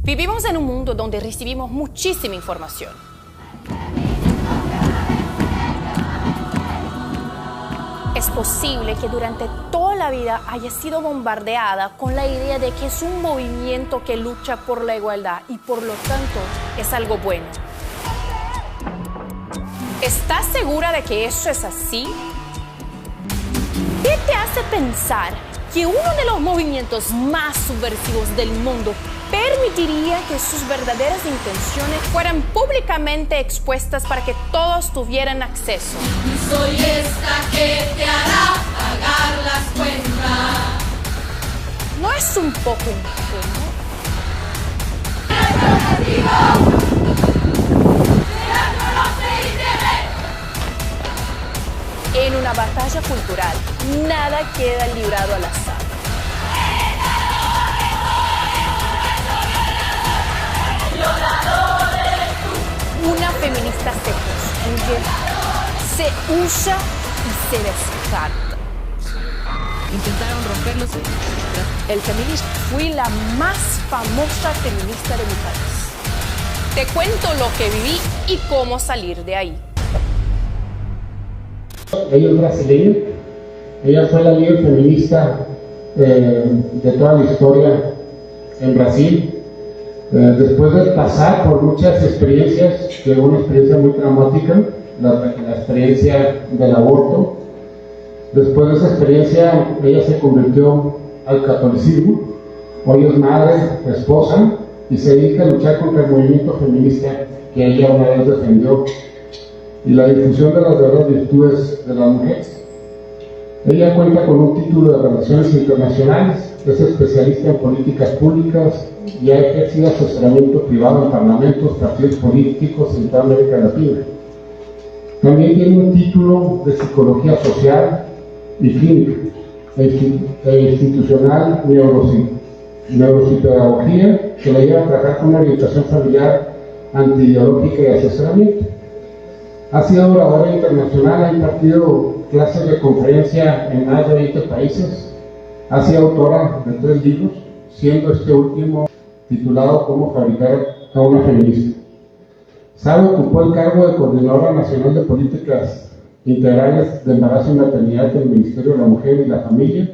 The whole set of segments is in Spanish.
Vivimos en un mundo donde recibimos muchísima información. Es posible que durante toda la vida haya sido bombardeada con la idea de que es un movimiento que lucha por la igualdad y por lo tanto es algo bueno. ¿Estás segura de que eso es así? ¿Qué te hace pensar que uno de los movimientos más subversivos del mundo permitiría que sus verdaderas intenciones fueran públicamente expuestas para que todos tuvieran acceso? Soy esta que te hará pagar las cuentas. ¿No es un poco ingenuo? En una batalla cultural, nada queda librado al azar. Una feminista se construye, se usa y se descarta. Intentaron romperlos. El feminismo. Fui la más famosa feminista de mi país. Te cuento lo que viví y cómo salir de ahí. Ella es brasileña, ella fue la líder feminista de toda la historia en Brasil. Después de pasar por muchas experiencias, llegó una experiencia muy traumática, la experiencia del aborto. Después de esa experiencia, ella se convirtió al catolicismo. Hoy es madre, esposa y se dedica a luchar contra el movimiento feminista que ella una vez defendió y la difusión de las verdaderas virtudes de la mujer. Ella cuenta con un título de Relaciones Internacionales, es especialista en políticas públicas y ha ejercido asesoramiento privado en parlamentos, partidos políticos en toda América Latina. También tiene un título de Psicología Social y Clínica e Institucional Neuropsicopedagogía, que la lleva a trabajar con una orientación familiar, antiideológica y asesoramiento. Ha sido oradora internacional, ha impartido clases de conferencia en más de 20 países, ha sido autora de 3 libros, siendo este último titulado Cómo fabricar a una feminista. Sara ocupó el cargo de Coordinadora Nacional de Políticas Integrales de Embarazo y Maternidad del Ministerio de la Mujer y la Familia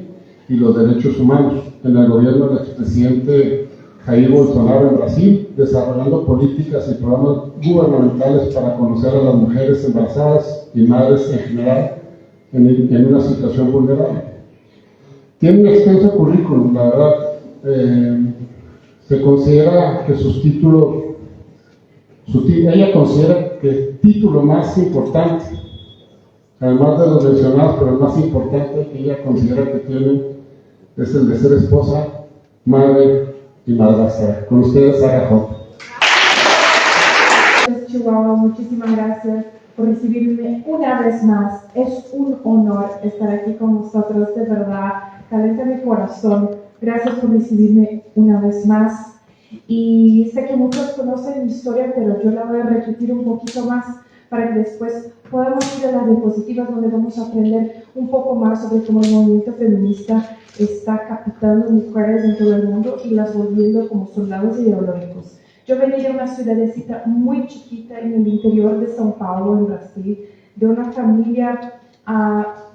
y los Derechos Humanos en el gobierno del expresidente Jair Bolsonaro en Brasil, desarrollando políticas y programas gubernamentales para conocer a las mujeres embarazadas y madres en general en una situación vulnerable. Tiene un extenso currículum, la verdad. Se considera que sus títulos, ella considera que el título más importante, además de los mencionados, pero el más importante que ella considera que tiene es el de ser esposa, madre y madrastra. Con ustedes, Sara Hope. Chihuahua, muchísimas gracias por recibirme una vez más. Es un honor estar aquí con vosotros, de verdad, calienta mi corazón. Gracias por recibirme una vez más. Y sé que muchos conocen mi historia, pero yo la voy a repetir un poquito más para que después podamos ir a las diapositivas donde vamos a aprender un poco más sobre cómo el movimiento feminista está captando mujeres en todo el mundo y las volviendo como soldados ideológicos. Yo venía de una ciudadecita muy chiquita en el interior de São Paulo, en Brasil, de una familia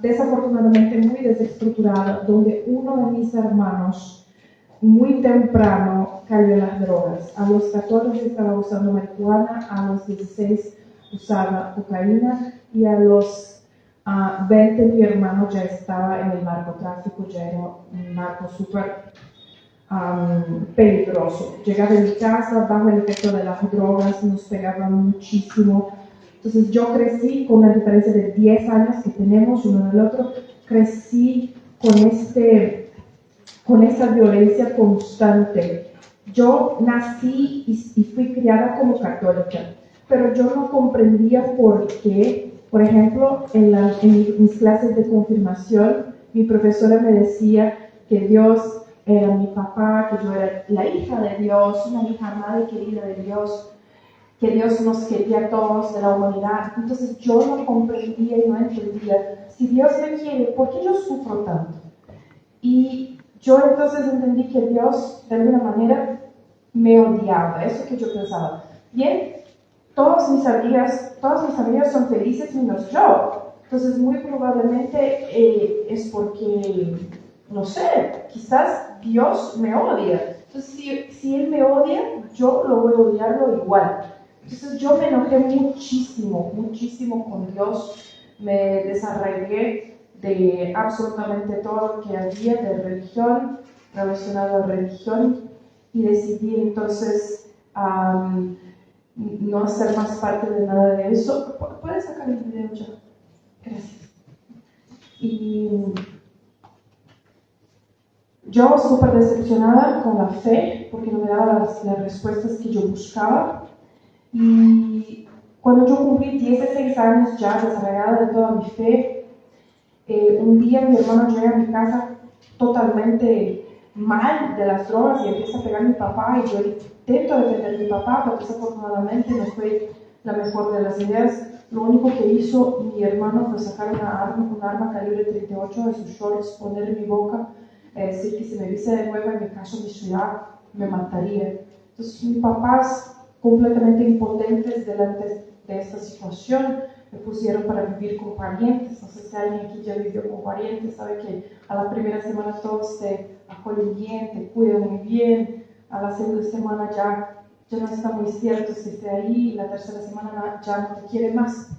desafortunadamente muy desestructurada, donde uno de mis hermanos muy temprano cayó en las drogas. A los 14 estaba usando marihuana, a los 16 usaba cocaína y a los 20 mi hermano ya estaba en el narcotráfico, ya era un narco súper peligroso. Llegaba a mi casa bajo el efecto de las drogas, nos pegaba muchísimo. Entonces yo crecí con una diferencia de 10 años que tenemos uno del otro, crecí con esa violencia constante. Yo nací y fui criada como católica, pero yo no comprendía por qué. Por ejemplo, en mis clases de confirmación, mi profesora me decía que Dios era mi papá, que yo era la hija de Dios, una hija amada y querida de Dios, que Dios nos quería a todos de la humanidad. Entonces yo no comprendía y no entendía, si Dios me quiere, ¿por qué yo sufro tanto? Y yo entonces entendí que Dios, de alguna manera, me odiaba, eso que yo pensaba. Bien, todas mis amigas son felices menos yo. Entonces, muy probablemente es porque, no sé, quizás Dios me odia. Entonces, si Él me odia, yo lo voy a odiarlo igual. Entonces, yo me enojé muchísimo con Dios. Me desarraigué de absolutamente todo lo que había de religión, relacionado a religión, y decidí entonces no hacer más parte de nada de eso. ¿Puedes sacar el video ya? Gracias. Y yo súper decepcionada con la fe, porque no me daba las respuestas que yo buscaba. Y cuando yo cumplí 16 años ya desarraigada de toda mi fe, un día mi hermano llega a mi casa totalmente mal de las drogas y empieza a pegar a mi papá, y yo intento defender a mi papá, pero desafortunadamente no fue la mejor de las ideas. Lo único que hizo mi hermano fue sacar un arma calibre 38 de sus shorts, poner en mi boca, decir que si me viese de nuevo en mi casa, mi ciudad, me mataría. Entonces mis papás, completamente impotentes delante de esta situación, me pusieron para vivir con parientes. No sé si alguien aquí ya vivió con parientes, sabe que a la primera semana todos te acogen bien, te cuidan muy bien, a la segunda semana ya no está muy cierto si esté ahí, y la tercera semana ya no te quiere más.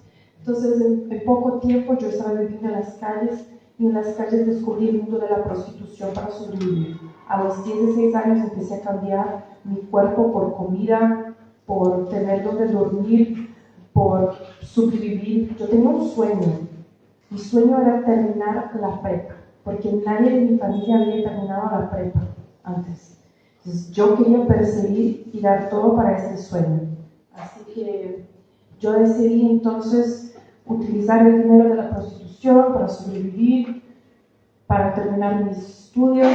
Entonces, en poco tiempo yo estaba viviendo en las calles, y en las calles descubrí el mundo de la prostitución para sobrevivir. A los 16 años empecé a cambiar mi cuerpo por comida, por tener donde dormir, por sobrevivir. Yo tenía un sueño. Mi sueño era terminar la prepa, porque nadie de mi familia había terminado la prepa antes. Entonces, yo quería perseguir y dar todo para ese sueño. Así que yo decidí entonces utilizar el dinero de la prostitución para sobrevivir, para terminar mis estudios,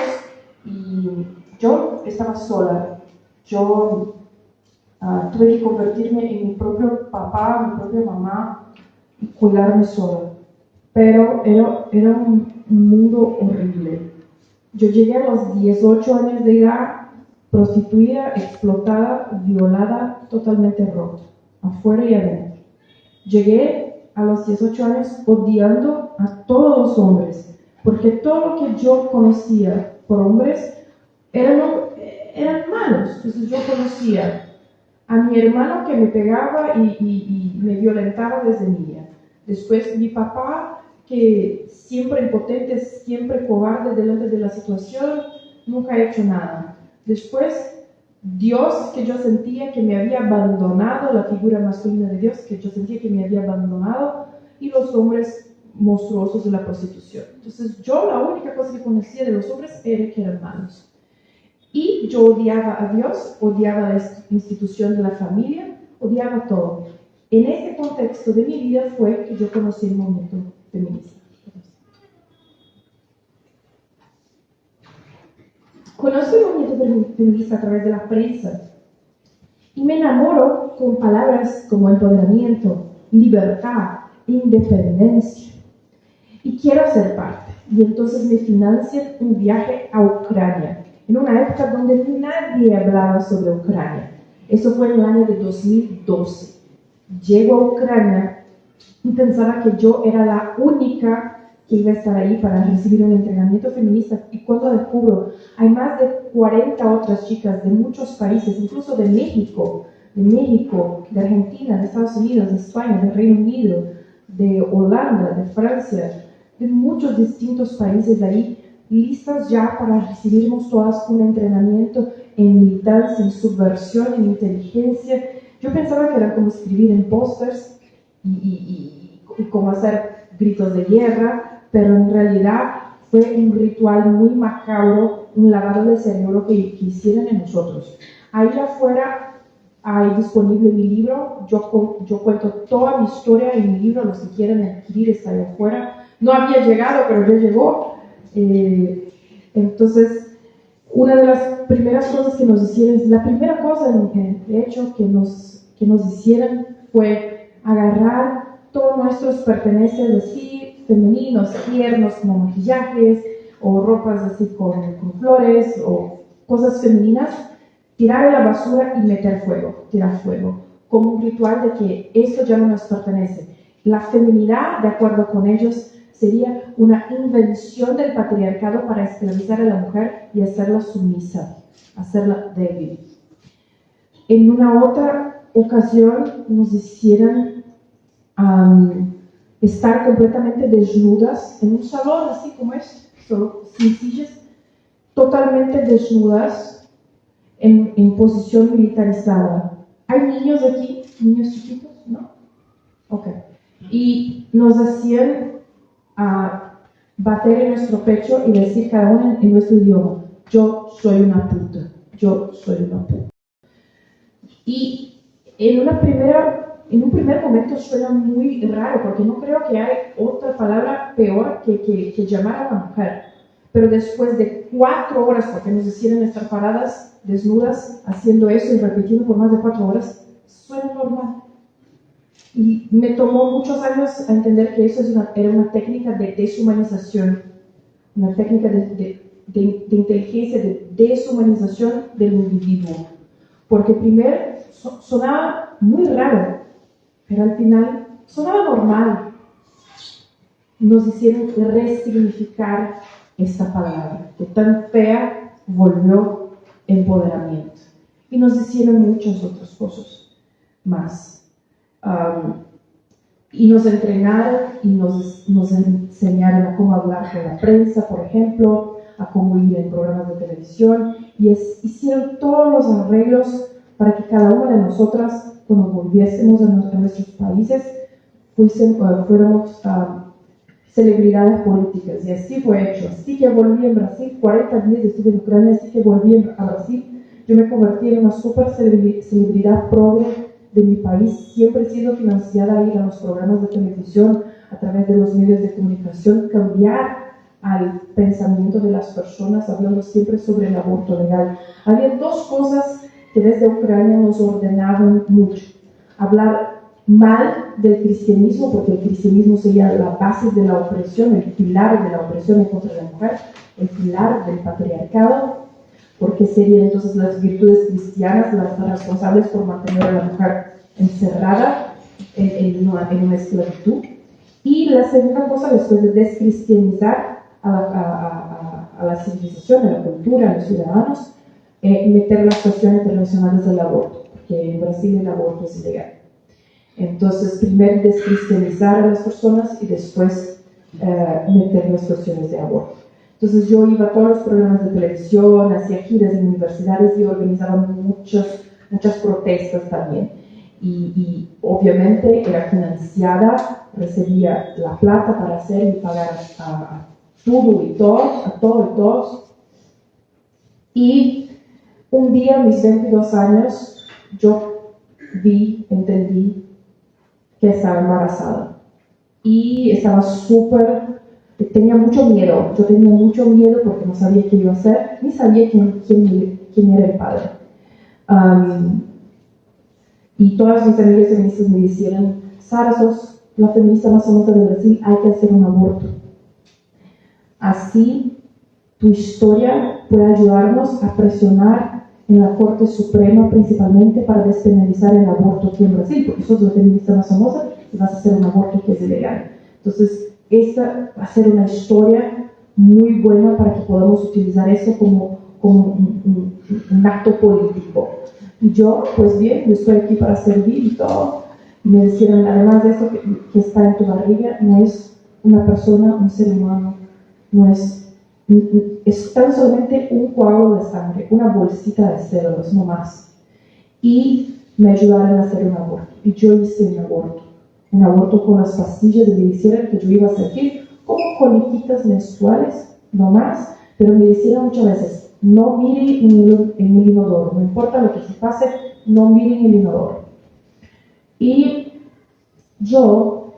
y yo estaba sola. Yo tuve que convertirme en mi propio papá, mi propia mamá, y cuidarme sola. Pero era un mundo horrible. Yo llegué a los 18 años de edad, prostituida, explotada, violada, totalmente rota, afuera y adentro. Llegué a los 18 años odiando a todos los hombres, porque todo lo que yo conocía por hombres eran malos. Entonces yo conocía a mi hermano que me pegaba y me violentaba desde niña. Después mi papá, que siempre impotente, siempre cobarde delante de la situación, nunca ha hecho nada. Después Dios, que yo sentía que me había abandonado, la figura masculina de Dios, que yo sentía que me había abandonado, y los hombres monstruosos de la prostitución. Entonces yo la única cosa que conocía de los hombres era que eran malos. Y yo odiaba a Dios, odiaba la institución de la familia, odiaba todo. En este contexto de mi vida fue que yo conocí el movimiento feminista. Conocí el movimiento feminista a través de la prensa y me enamoro con palabras como empoderamiento, libertad, independencia. Y quiero ser parte. Y entonces me financian un viaje a Ucrania, en una época donde nadie hablaba sobre Ucrania. Eso fue en el año de 2012. Llego a Ucrania y pensaba que yo era la única que iba a estar ahí para recibir un entrenamiento feminista, y cuando descubro hay más de 40 otras chicas de muchos países, incluso de México, de Argentina, de Estados Unidos, de España, de Reino Unido, de Holanda, de Francia, de muchos distintos países ahí, listas ya para recibirnos todas un entrenamiento en militancia, en subversión, en inteligencia. Yo pensaba que era como escribir en pósters y como hacer gritos de guerra, pero en realidad fue un ritual muy macabro, un lavado de cerebro que hicieron en nosotros. Ahí afuera hay disponible mi libro. Yo cuento toda mi historia en mi libro. Los que quieran adquirir está ahí afuera. No había llegado, pero ya llegó. Entonces, una de las primeras cosas que nos hicieron, la primera cosa de hecho que nos hicieron fue agarrar todos nuestros pertenencias así, femeninos, tiernos, como maquillajes o ropas así con flores o cosas femeninas, tirar a la basura y meter fuego, tirar fuego, como un ritual de que esto ya no nos pertenece. La feminidad, de acuerdo con ellos, sería una invención del patriarcado para esclavizar a la mujer y hacerla sumisa, hacerla débil. En una otra ocasión nos hicieron estar completamente desnudas en un salón así como es, solo sin sillas, totalmente desnudas en posición militarizada. ¿Hay niños aquí? ¿Niños chiquitos? ¿No? Ok. Y nos hacían bater en nuestro pecho y decir cada uno en nuestro idioma: yo soy una puta, yo soy una puta. Y en un primer momento suena muy raro, porque no creo que hay otra palabra peor que llamar a una mujer. Pero después de 4 horas, porque nos hicieron estar paradas, desnudas, haciendo eso y repitiendo por más de 4 horas, suena normal. Y me tomó muchos años a entender que eso era una técnica de deshumanización, una técnica de inteligencia, de deshumanización del individuo. Porque primero sonaba muy raro, pero al final sonaba normal. Nos hicieron resignificar esta palabra, que tan fea volvió empoderamiento. Y nos hicieron muchas otras cosas más. Y nos entrenaron y nos enseñaron a cómo hablar con la prensa, por ejemplo, a cómo ir en programas de televisión, y hicieron todos los arreglos para que cada una de nosotras, cuando volviésemos a nuestros países, fuéramos celebridades políticas. Y así fue hecho. Así que volví en Brasil, 40 días estuve en Ucrania, así que volví a Brasil. Yo me convertí en una super celebridad progre de mi país. Siempre he sido financiada a ir a los programas de televisión, a través de los medios de comunicación, cambiar al pensamiento de las personas, hablando siempre sobre el aborto legal. Había 2 cosas que desde Ucrania nos ordenaban mucho: hablar mal del cristianismo, porque el cristianismo sería la base de la opresión, el pilar de la opresión en contra de la mujer, el pilar del patriarcado, porque serían entonces las virtudes cristianas las responsables por mantener a la mujer encerrada en una esclavitud. Y la segunda cosa, después de descristianizar a la civilización, a la cultura, a los ciudadanos, meter las cuestiones relacionadas al aborto, porque en Brasil el aborto es ilegal. Entonces, primero descristianizar a las personas y después meter las cuestiones de aborto. Entonces yo iba a todos los programas de televisión, hacía giras en universidades y organizaba muchas protestas también. Y obviamente era financiada, recibía la plata para hacer y pagar a todo y todos. Y un día, a mis 22 años, yo entendí que estaba embarazada. Y estaba tenía mucho miedo. Yo tenía mucho miedo porque no sabía qué iba a hacer, ni sabía quién era el padre. Y todas mis amigas feministas me dijeron: Sara, sos la feminista más famosa de Brasil, hay que hacer un aborto. Así, tu historia puede ayudarnos a presionar en la Corte Suprema principalmente para despenalizar el aborto aquí en Brasil, porque sos la feminista más famosa y vas a hacer un aborto que es ilegal. Entonces, esta va a ser una historia muy buena para que podamos utilizar eso como un acto político. Y yo, pues bien, yo estoy aquí para servir y todo. Y me decían, además de eso que está en tu barriga, no es una persona, un ser humano, no es tan solamente un coágulo de sangre, una bolsita de células, no más. Y me ayudaron a hacer un aborto. Y yo hice un aborto con las pastillas, y me dijeron que yo iba a sentir como coliquitas menstruales, no más, pero me dijeron muchas veces: no miren en el inodoro, no importa lo que se pase, no miren el inodoro. Y yo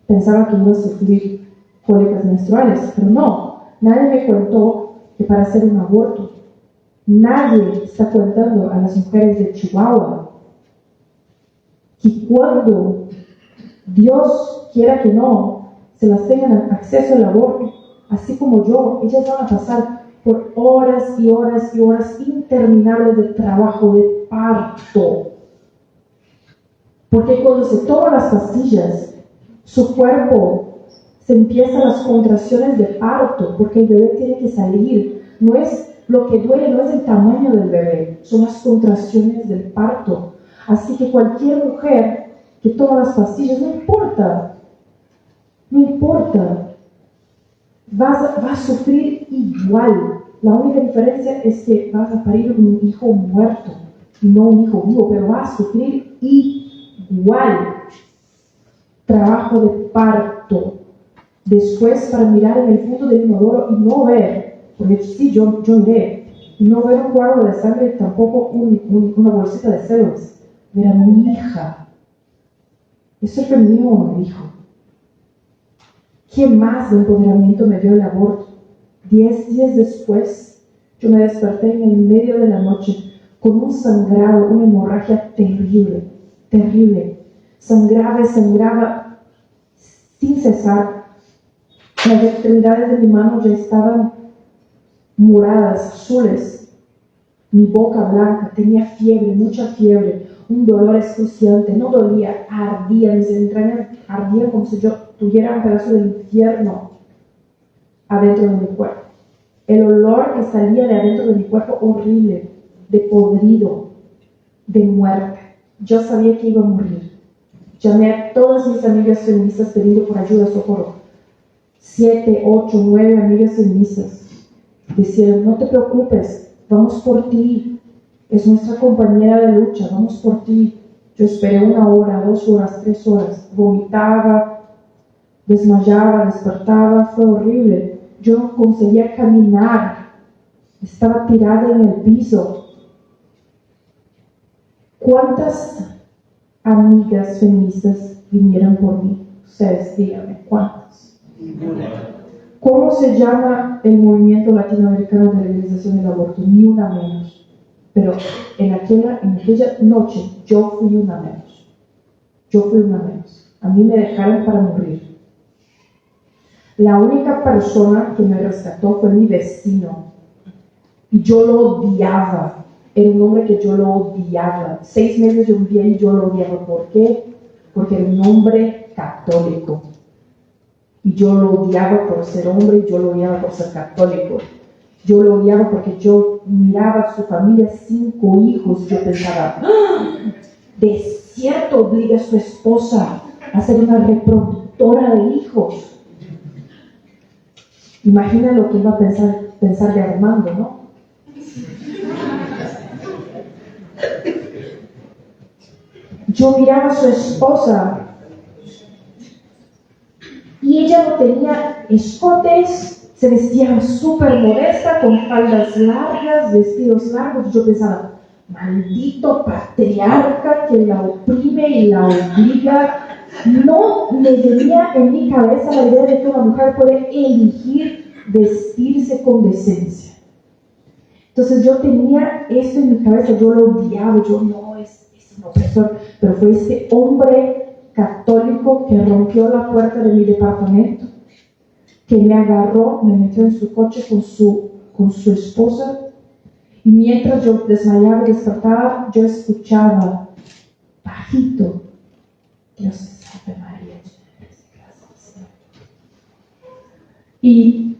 pensaba que iba a sufrir cólicas menstruales, pero no, nadie me contó que para hacer un aborto, nadie está contando a las mujeres de Chihuahua que cuando Dios quiera que no, se las tengan acceso al aborto, así como yo, ellas van a pasar por horas y horas y horas interminables de trabajo, de parto. Porque cuando se toman las pastillas, su cuerpo se empiezan las contracciones de parto, porque el bebé tiene que salir. No es lo que duele, no es el tamaño del bebé, son las contracciones del parto. Así que cualquier mujer que toma las pastillas, no importa, vas a sufrir igual. La única diferencia es que vas a parir un hijo muerto y no un hijo vivo, pero vas a sufrir igual. Trabajo de parto. Después, para mirar en el fondo del inodoro y no ver, porque sí, yo miré, y no ver un coágulo de sangre, tampoco una bolsita de células. Ver a mi hija. Eso fue mío, me dijo. ¿Qué más de empoderamiento me dio el aborto? 10 días después, yo me desperté en el medio de la noche con un sangrado, una hemorragia terrible, terrible. Sangraba sin cesar. Las extremidades de mi mano ya estaban moradas, azules. Mi boca blanca, tenía fiebre, mucha fiebre, un dolor excruciante. No dolía, ardía, mis entrañas ardían como si yo tuviera un pedazo del infierno adentro de mi cuerpo. El olor que salía de adentro de mi cuerpo, horrible, de podrido, de muerte. Yo sabía que iba a morir. Llamé a todas mis amigas feministas pidiendo por ayuda, socorro. 7, 8, 9 amigas feministas decían: no te preocupes, vamos por ti, es nuestra compañera de lucha, vamos por ti. Yo esperé 1 hora, 2 horas, 3 horas, vomitaba, desmayaba, despertaba, fue horrible. Yo no conseguía caminar, estaba tirada en el piso. ¿Cuántas amigas feministas vinieron por mí? Ustedes díganme, ¿cuántas? ¿Cómo se llama el movimiento latinoamericano de legalización del aborto? Ni una menos. Pero en aquella noche yo fui una menos. A mí me dejaron para morir. La única persona que me rescató fue mi vecino. Y yo lo odiaba. Era un hombre que yo lo odiaba. 6 meses yo vivía y yo lo odiaba. ¿Por qué? Porque era un hombre católico. Y yo lo odiaba por ser hombre y yo lo odiaba por ser católico. Yo lo odiaba porque yo miraba a su familia, 5 hijos. Yo pensaba, de cierto obliga a su esposa a ser una reproductora de hijos. Imagina lo que iba a pensar de Armando, ¿no? Yo miraba a su esposa y ella no tenía escotes, se vestía súper modesta, con faldas largas, vestidos largos. Yo pensaba, maldito patriarca que la oprime y la obliga. No me venía en mi cabeza la idea de que una mujer puede elegir vestirse con decencia. Entonces yo tenía esto en mi cabeza, yo lo odiaba, yo no, es un opresor, pero fue este hombre católico que rompió la puerta de mi departamento, que me agarró, me metió en su coche con su esposa, y mientras yo desmayaba y despertaba, yo escuchaba bajito: Dios te salve María, gracias. Y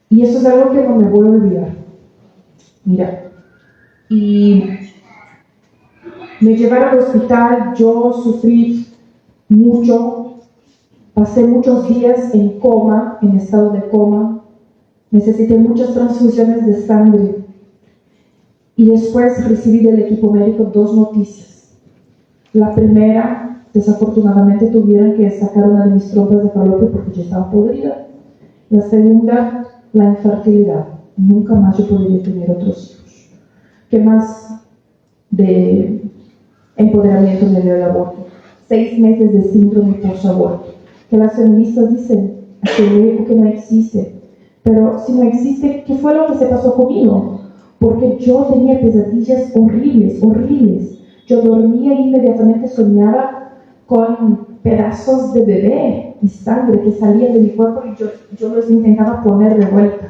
eso es algo que no me voy a olvidar. Mira, y me llevaron al hospital, yo sufrí mucho, pasé muchos días en coma, en estado de coma, necesité muchas transfusiones de sangre. Y después recibí del equipo médico 2 noticias. La primera, desafortunadamente tuvieron que sacar una de mis trompas de falopio porque ya estaba podrida. La segunda, la infertilidad. Nunca más yo podría tener otros hijos. ¿Qué más de empoderamiento me dio el aborto? 6 meses de síndrome post-aborto. Que las feministas dicen, que no existe. Pero si no existe, ¿qué fue lo que se pasó conmigo? Porque yo tenía pesadillas horribles. Yo dormía e inmediatamente soñaba con pedazos de bebé y sangre que salían de mi cuerpo y yo los intentaba poner de vuelta.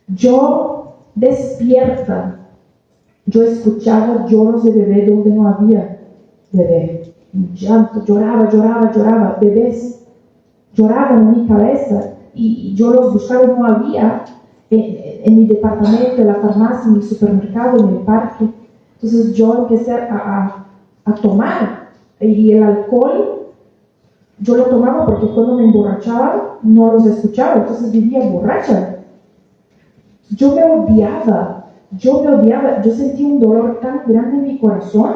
Yo despierta, yo escuchaba lloros de bebé donde no había bebé. Un llanto, lloraba, bebés lloraban en mi cabeza y yo los buscaba y no había en mi departamento, en la farmacia, en el supermercado, en el parque. Entonces yo empecé a tomar y el alcohol yo lo tomaba porque cuando me emborrachaba no los escuchaba, entonces vivía borracha. Yo me odiaba, yo sentí un dolor tan grande en mi corazón,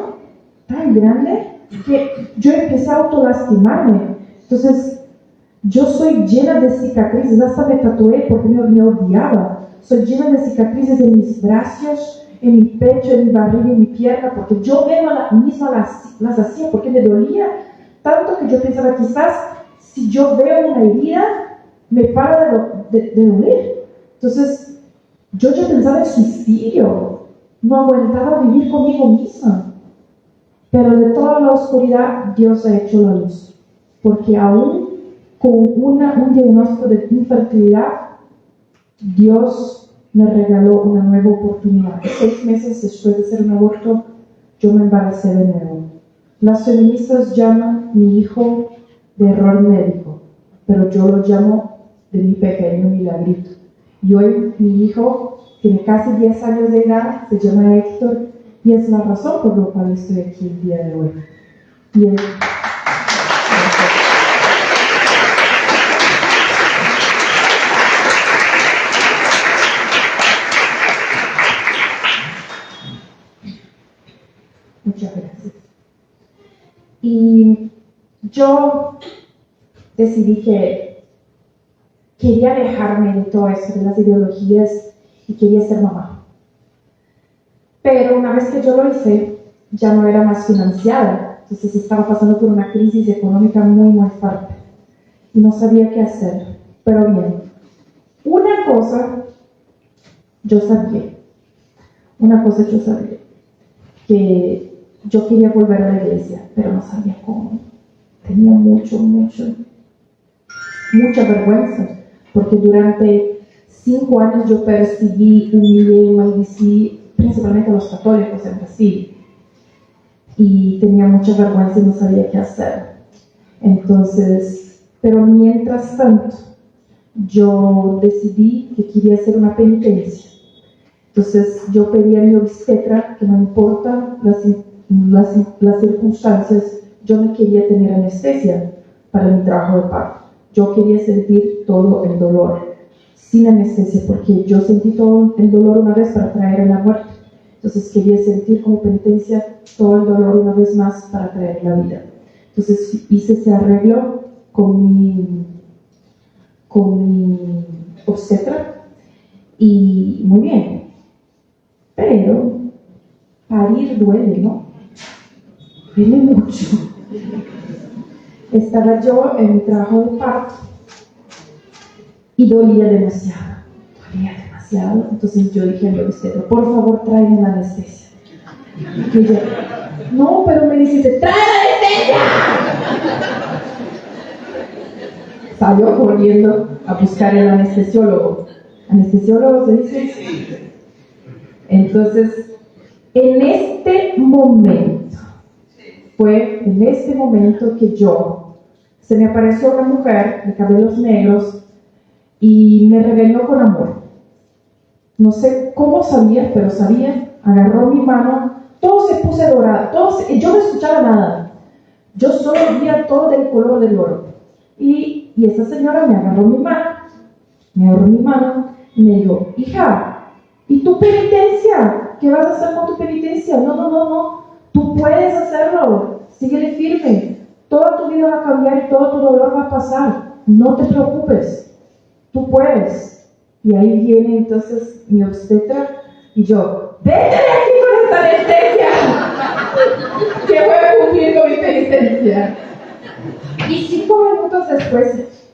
tan grande, que yo empecé a autolastimarme. Entonces, yo soy llena de cicatrices, hasta me tatué porque me odiaba. Soy llena de cicatrices en mis brazos, en mi pecho, en mi barriga, en mi pierna, porque yo misma las hacía porque me dolía tanto que yo pensaba, quizás si yo veo una herida, me para de doler. Entonces, yo ya pensaba en suicidio, no aguantaba vivir conmigo misma. Pero de toda la oscuridad, Dios ha hecho la luz. Porque aún con un diagnóstico de infertilidad, Dios me regaló una nueva oportunidad. 6 meses después de hacer un aborto, yo me embaracé de nuevo. Las feministas llaman mi hijo de error médico, pero yo lo llamo de mi pequeño milagrito. Y hoy mi hijo tiene casi 10 años de edad, se llama Héctor, y es la razón por la cual estoy aquí el día de hoy. Muchas gracias. Y yo decidí que quería dejarme de todo eso, de las ideologías, y quería ser mamá. Pero una vez que yo lo hice, ya no era más financiada. Entonces estaba pasando por una crisis económica muy, muy fuerte. Y no sabía qué hacer. Pero bien, una cosa yo sabía. Que yo quería volver a la iglesia, pero no sabía cómo. Tenía mucha vergüenza. Porque durante 5 años yo perseguí, humillé, maldecí principalmente a los católicos en Brasil, y tenía mucha vergüenza y no sabía qué hacer. Entonces, pero mientras tanto, yo decidí que quería hacer una penitencia. Entonces, yo pedí a mi obstetra que no importa las circunstancias, yo no quería tener anestesia para mi trabajo de parto. Yo quería sentir todo el dolor sin anestesia, porque yo sentí todo el dolor una vez para traer a la muerte. Entonces quería sentir como penitencia todo el dolor una vez más para traer la vida. Entonces hice ese arreglo con mi obstetra y muy bien. Pero parir duele, ¿no? Duele mucho. Estaba yo en mi trabajo de parto y dolía demasiado. Entonces yo dije a mi obstetra, por favor, tráeme la anestesia. Y ella, no, pero me dice, ¡trae la anestesia! Salió corriendo a buscar el anestesiólogo. ¿Anestesiólogo se dice? Entonces, en este momento que se me apareció una mujer de cabellos negros y me regañó con amor. No sé cómo sabía, pero sabía, agarró mi mano, todo se puso dorado, yo no escuchaba nada, yo solo veía todo del color del oro. Y esa señora me agarró mi mano y me dijo, hija, ¿y tu penitencia? ¿Qué vas a hacer con tu penitencia? No, tú puedes hacerlo, síguele firme, toda tu vida va a cambiar y todo tu dolor va a pasar, no te preocupes, tú puedes. Y ahí viene entonces mi obstetra y yo, ¡vete de aquí con esta anestesia! Que voy a cumplir con mi penitencia. Y 5 minutos después,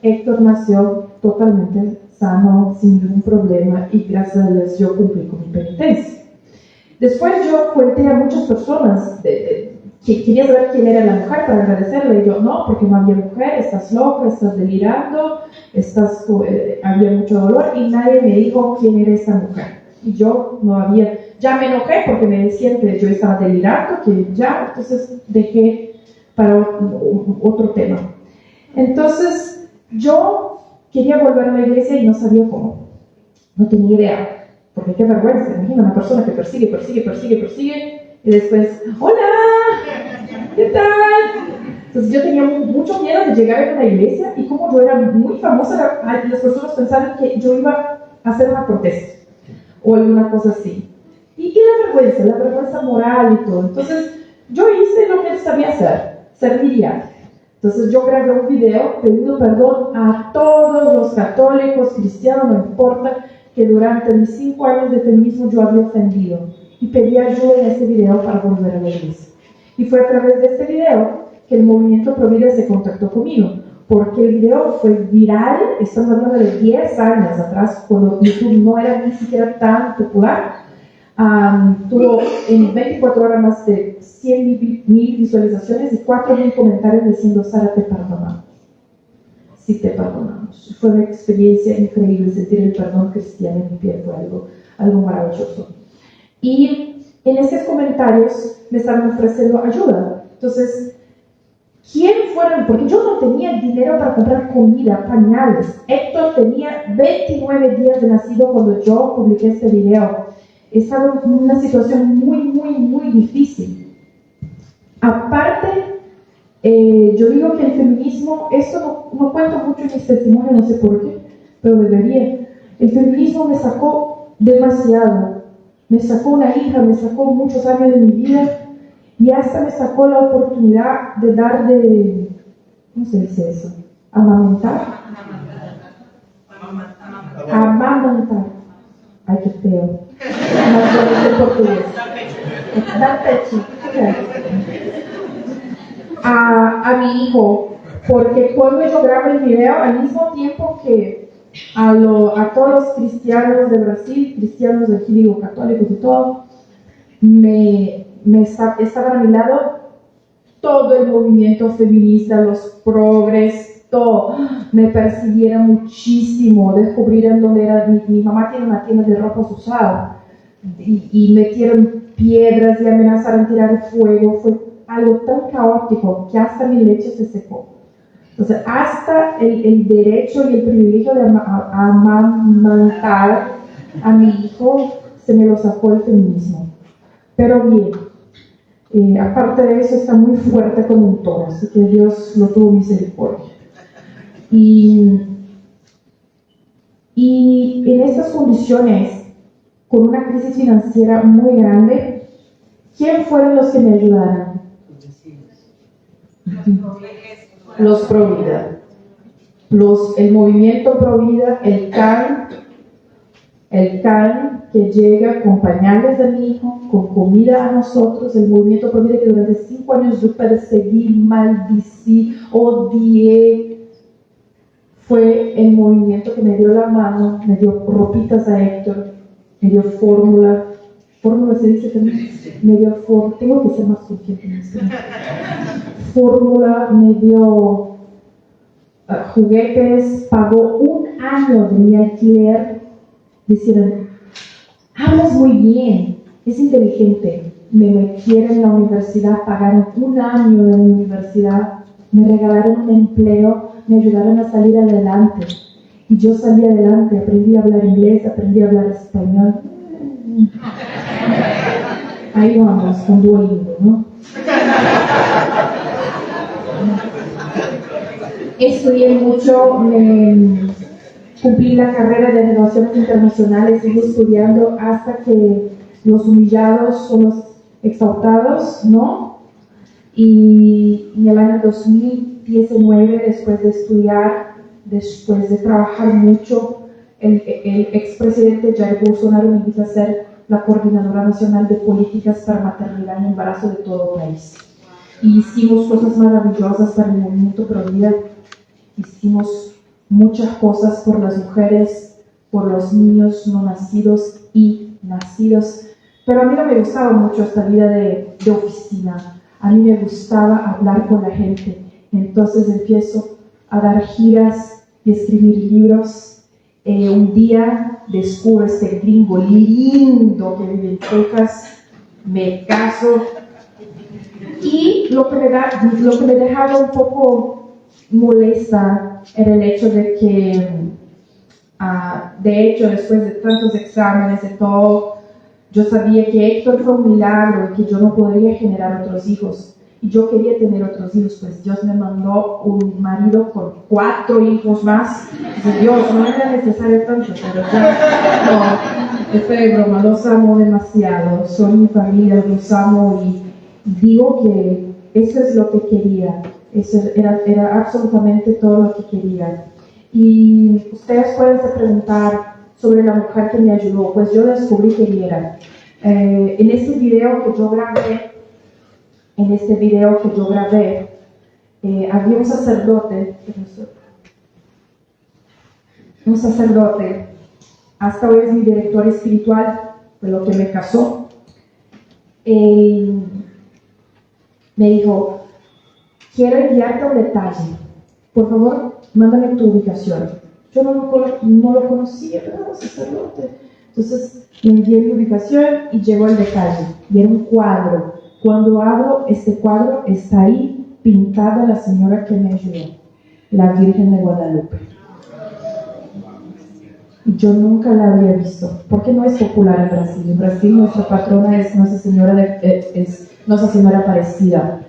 Héctor nació totalmente sano, sin ningún problema, y gracias a Dios yo cumplí con mi penitencia. Después yo conté a muchas personas, quería saber quién era la mujer para agradecerle. Y yo, no, porque no había mujer, estás loca, estás delirando, había mucho dolor y nadie me dijo quién era esta mujer. Y yo no había, ya me enojé porque me decían que yo estaba delirando, que ya, entonces dejé para otro tema. Entonces yo quería volver a la iglesia y no sabía cómo, no tenía idea, porque qué vergüenza, imagina una persona que persigue y después, hola, ¿qué tal? Entonces yo tenía mucho miedo de llegar a la iglesia y como yo era muy famosa, las personas pensaban que yo iba a hacer una protesta o alguna cosa así. Y la vergüenza moral y todo. Entonces yo hice lo que sabía hacer, serviría. Entonces yo grabé un video pidiendo perdón a todos los católicos, cristianos, no importa, que durante mis 5 años de feminismo yo había ofendido. Y pedí ayuda en ese video para volver a la iglesia. Y fue a través de este video que el movimiento Provida se contactó conmigo, porque el video fue viral, estamos hablando de 10 años atrás, cuando YouTube no era ni siquiera tan popular. Tuvo en 24 horas más de 100.000 visualizaciones y 4.000 comentarios diciendo, Sara, te perdonamos. Sí, te perdonamos. Fue una experiencia increíble, sentir el perdón cristiano en mi piel, fue algo maravilloso. Y en esos comentarios me estaban ofreciendo ayuda. Entonces, ¿quién fueron? Porque yo no tenía dinero para comprar comida, pañales. Héctor tenía 29 días de nacido cuando yo publiqué este video. Estaba en una situación muy difícil. Aparte, yo digo que el feminismo, esto no cuento mucho en mis testimonios, no sé por qué, pero debería. El feminismo me sacó demasiado. Me sacó una hija, me sacó muchos años de mi vida y hasta me sacó la oportunidad de dar de, ¿cómo se dice eso? Amamantar. Amamantar. Ay, qué feo. No sé portugués. Dar pecho. A mi hijo, porque cuando yo grabo el video, al mismo tiempo que a todos los cristianos de Brasil, cristianos de Chile, católicos y todo, estaban a mi lado todo el movimiento feminista, los progres, todo. Me persiguieron muchísimo, descubrieron dónde era. Mi mamá tiene una tienda de ropa usada y metieron piedras y amenazaron tirar fuego. Fue algo tan caótico que hasta mi leche se secó. Entonces, hasta el derecho y el privilegio de amamantar a mi hijo se me lo sacó el feminismo. Pero bien, aparte de eso, está muy fuerte como un toro, así que Dios lo tuvo misericordia. Y en estas condiciones, con una crisis financiera muy grande, ¿quién fueron los que me ayudaron? Los Provida, el movimiento Provida, el CAN que llega con pañales de mi hijo, con comida a nosotros, el movimiento Provida que durante 5 años yo perseguí, maldicí, odié. Fue el movimiento que me dio la mano, me dio ropitas a Héctor, me dio fórmula se dice también, me dio tengo que ser más consciente en esto. Fórmula, me dio juguetes, pagó 1 año de mi alquiler. Decían, hablas muy bien, es inteligente. Me metieron en la universidad, pagaron 1 año de mi universidad, me regalaron un empleo, me ayudaron a salir adelante. Y yo salí adelante, aprendí a hablar inglés, aprendí a hablar español. Ahí vamos, con Duolingo, ¿no? Estudié mucho, cumplí la carrera de Relaciones Internacionales, seguí estudiando hasta que los humillados son los exaltados, ¿no? Y en el año 2019, después de estudiar, después de trabajar mucho, el expresidente Jair Bolsonaro me invitó a ser la coordinadora nacional de políticas para maternidad y embarazo de todo el país. Y hicimos cosas maravillosas para el movimiento Provida. Hicimos muchas cosas por las mujeres, por los niños no nacidos y nacidos. Pero a mí no me gustaba mucho esta vida de oficina. a mí me gustaba hablar con la gente. Entonces empiezo a dar giras y escribir libros. Un día descubro este gringo lindo que vive en Texas, me caso, y lo que me dejaba un poco molesta era el hecho de que, de hecho, después de tantos exámenes y todo, yo sabía que Héctor fue un milagro y que yo no podría generar otros hijos. Y yo quería tener otros hijos, pues Dios me mandó un marido con 4 hijos más. Dice, Dios, no era necesario tanto, pero ya, no, estoy de broma, los amo demasiado, son mi familia, los amo y digo que eso es lo que quería, eso era absolutamente todo lo que quería. Y ustedes pueden preguntar sobre la mujer que me ayudó, pues yo descubrí quién era. En este video que yo grabé, había un sacerdote, hasta hoy es mi director espiritual, de lo que me casó. Me dijo, quiero enviarte un detalle, por favor, mándame tu ubicación. Yo no lo conocía, pero era un sacerdote. Entonces le envié mi ubicación y llegó el detalle, y era un cuadro. Cuando abro este cuadro, está ahí pintada la señora que me ayudó, la Virgen de Guadalupe. Y yo nunca la había visto, porque no es popular en Brasil. En Brasil nuestra patrona es Nuestra Señora Aparecida.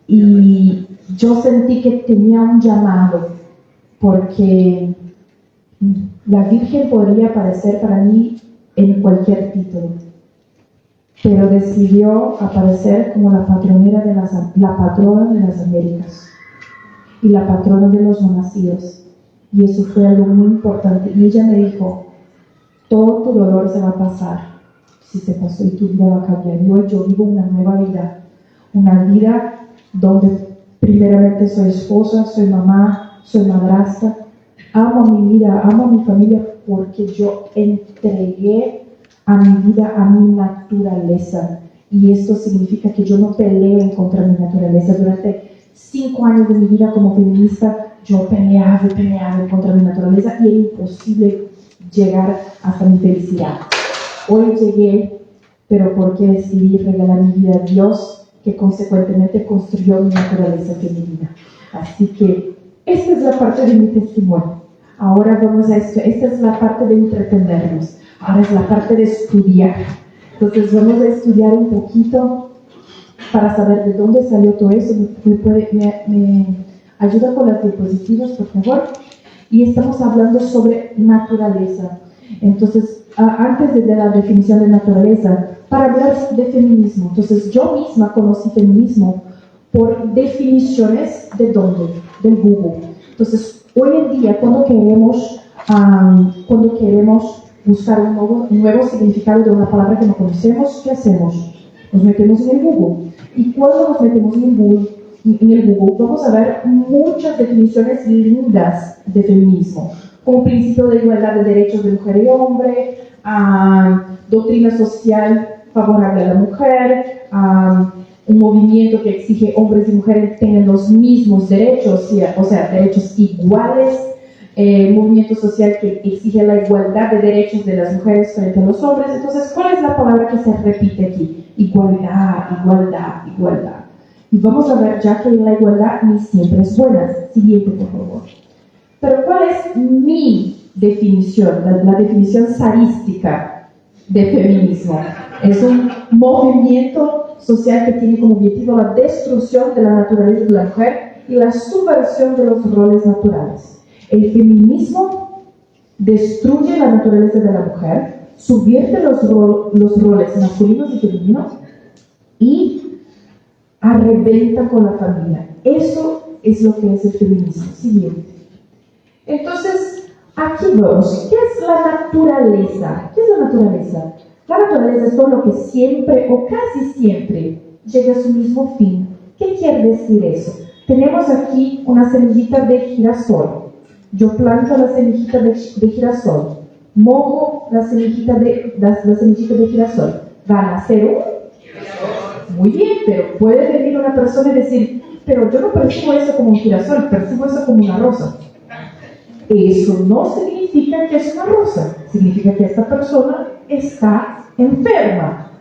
Y yo sentí que tenía un llamado, porque la Virgen podría aparecer para mí en cualquier título, pero decidió aparecer como la patrona de las Américas y la patrona de los no nacidos, y eso fue algo muy importante. Y ella me dijo, todo tu dolor se va a pasar, si se pasó, y tu vida va a cambiar. Y hoy yo vivo una nueva vida, una vida donde primeramente soy esposa, soy mamá, soy madrastra. Amo a mi vida, amo a mi familia, porque yo entregué a mi vida, a mi naturaleza. Y esto significa que yo no peleo en contra de mi naturaleza. Durante 5 años de mi vida como feminista, yo peleaba en contra de mi naturaleza y era imposible llegar hasta mi felicidad. Hoy llegué, pero porque decidí regalar mi vida a Dios, que consecuentemente construyó mi naturaleza femenina. Así que esta es la parte de mi testimonio. Ahora vamos a esta es la parte de entretenernos. Ahora es la parte de estudiar. Entonces vamos a estudiar un poquito para saber de dónde salió todo eso. Me ayuda con las diapositivas, por favor. Y estamos hablando sobre naturaleza. Entonces, antes de la definición de naturaleza, para hablar de feminismo. Entonces, yo misma conocí feminismo por definiciones de dónde, del Google. Entonces, hoy en día, cuando queremos buscar un nuevo significado de una palabra que no conocemos, ¿qué hacemos? Nos metemos en el Google. Y cuando nos metemos en el Google, vamos a ver muchas definiciones lindas de feminismo, como principio de igualdad de derechos de mujer y hombre, doctrina social favorable a la mujer, un movimiento que exige hombres y mujeres tengan los mismos derechos, o sea, derechos iguales, movimiento social que exige la igualdad de derechos de las mujeres frente a los hombres. Entonces, ¿cuál es la palabra que se repite aquí? Igualdad, igualdad, igualdad. Y vamos a ver ya que la igualdad ni siempre es buena. Siguiente, por favor. Pero ¿cuál es mi definición? La definición zarística de feminismo. Es un movimiento social que tiene como objetivo la destrucción de la naturaleza de la mujer y la subversión de los roles naturales. El feminismo destruye la naturaleza de la mujer, subvierte los roles masculinos y femeninos y arrebenta con la familia. Eso es lo que es el feminismo. Siguiente. Entonces, aquí vamos. ¿Qué es la naturaleza? ¿Qué es la naturaleza? La naturaleza es todo lo que siempre o casi siempre llega a su mismo fin. ¿Qué quiere decir eso? Tenemos aquí una semillita de girasol. Yo planto la semillita de girasol. Mojo la semillita de girasol. van a ser un... Muy bien, pero puede venir una persona y decir, pero yo no percibo eso como un girasol, percibo eso como una rosa. Eso no significa que es una rosa, significa que esta persona está enferma.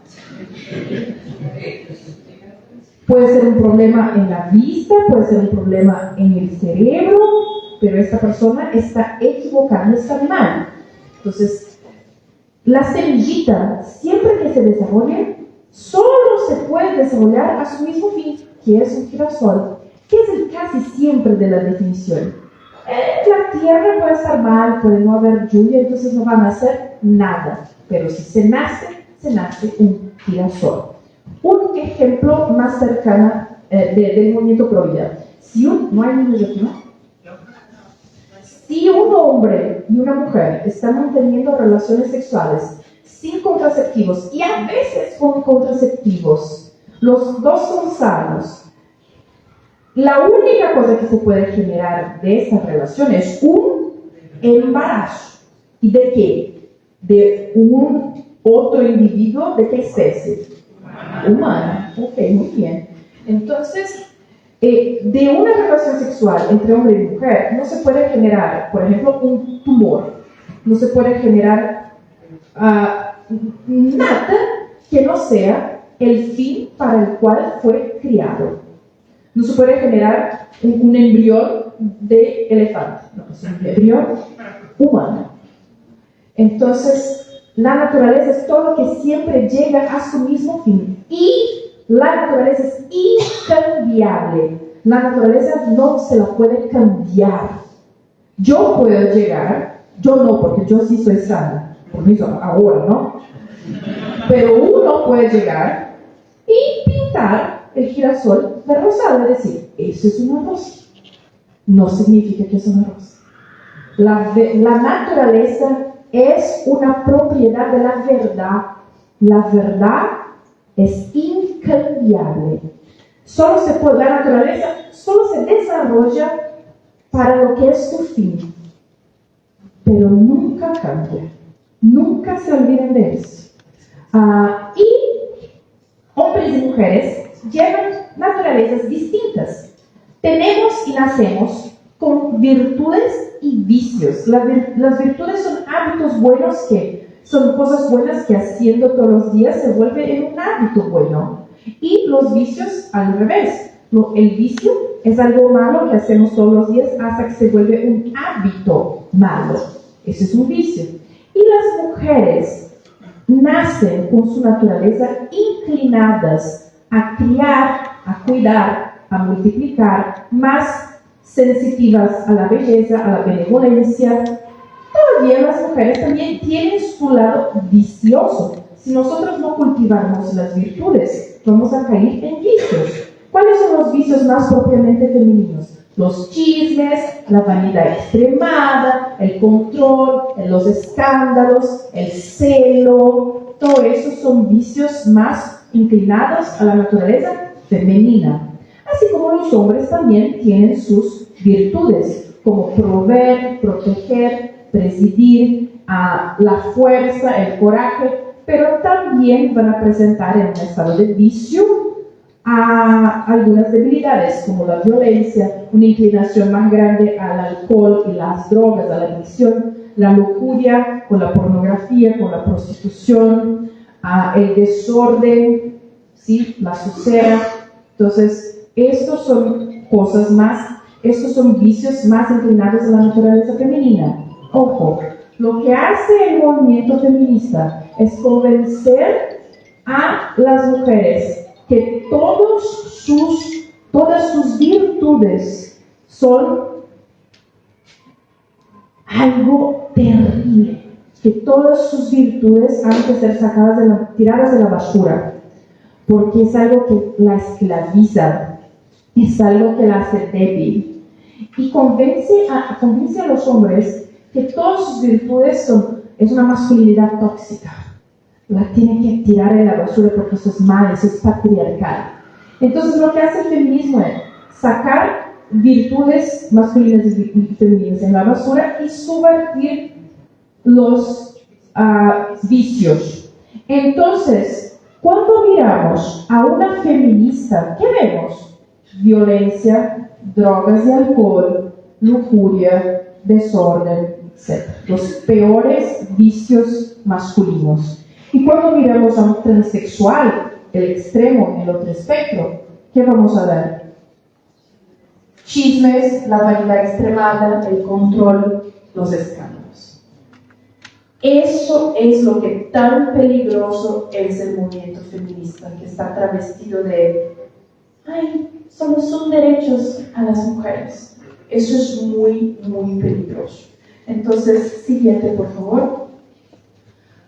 Puede ser un problema en la vista, puede ser un problema en el cerebro, pero esta persona está equivocada, está mal. Entonces, la semillita, siempre que se desarrolle, solo se puede desarrollar a su mismo fin, que es un girasol, que es el casi siempre de la definición. La tierra puede estar mal, puede no haber lluvia, entonces no van a hacer nada. Pero si se nace un girasol. Un ejemplo más cercano del movimiento pro vida. No hay niños aquí, ¿no? Si un hombre y una mujer están manteniendo relaciones sexuales sin contraceptivos y a veces con contraceptivos, los dos son sanos, la única cosa que se puede generar de esta relación es un embarazo. ¿Y de qué? De un otro individuo, ¿de qué especie? Humana. Ok, muy bien. Entonces, de una relación sexual entre hombre y mujer no se puede generar, por ejemplo, un tumor. No se puede generar nada que no sea el fin para el cual fue criado. No se puede generar un embrión de elefante, no, es un embrión humano. Entonces, la naturaleza es todo lo que siempre llega a su mismo fin. Y la naturaleza es incambiable. La naturaleza no se la puede cambiar. Yo puedo llegar, yo no, porque yo sí soy sana, por eso ahora, ¿no? Pero uno puede llegar y pintar el girasol de rosado, es decir, eso es una rosa. No significa que es una rosa. La naturaleza es una propiedad de la verdad. La verdad es incambiable. La naturaleza solo se desarrolla para lo que es su fin, pero nunca cambia. Nunca se olviden de eso. Y hombres y mujeres llevan naturalezas distintas. Tenemos y nacemos con virtudes y vicios. Las virtudes son hábitos buenos son cosas buenas que haciendo todos los días se vuelve en un hábito bueno. Y los vicios al revés. El vicio es algo malo que hacemos todos los días hasta que se vuelve un hábito malo. Ese es un vicio. Y las mujeres nacen con su naturaleza inclinadas a criar, a cuidar, a multiplicar, más sensitivas a la belleza, a la benevolencia. Todavía las mujeres también tienen su lado vicioso. Si nosotros no cultivamos las virtudes, vamos a caer en vicios. ¿Cuáles son los vicios más propiamente femeninos? Los chismes, la vanidad extremada, el control, los escándalos, el celo. Todo eso son vicios más inclinados a la naturaleza femenina. Así como los hombres también tienen sus virtudes, como proveer, proteger, presidir, la fuerza, el coraje, pero también van a presentar en un estado de vicio algunas debilidades, como la violencia, una inclinación más grande al alcohol y las drogas, a la adicción, la lujuria con la pornografía, con la prostitución, el desorden, ¿sí? La suciedad. Entonces, estos son vicios más inclinados a la naturaleza femenina. Ojo, lo que hace el movimiento feminista es convencer a las mujeres que todas sus virtudes son algo terrible, que todas sus virtudes han de ser tiradas de la basura, porque es algo que la esclaviza, es algo que la hace débil, y convence a los hombres que todas sus virtudes es una masculinidad tóxica. La tiene que tirar en la basura porque eso es mal, eso es patriarcal. Entonces lo que hace el feminismo es sacar virtudes masculinas y femeninas en la basura y subvertir los vicios. Entonces, Cuando miramos a una feminista, ¿qué vemos? Violencia, drogas y alcohol, lujuria, desorden, etc. Los peores vicios masculinos. Y cuando miramos a un transexual, el extremo en el otro espectro, ¿qué vamos a ver? Chismes, la vanidad extremada, el control, los escándalos. Eso es lo que tan peligroso es el movimiento feminista, que está travestido de, ay, solo son derechos a las mujeres. Eso es muy, muy peligroso. Entonces, siguiente, por favor.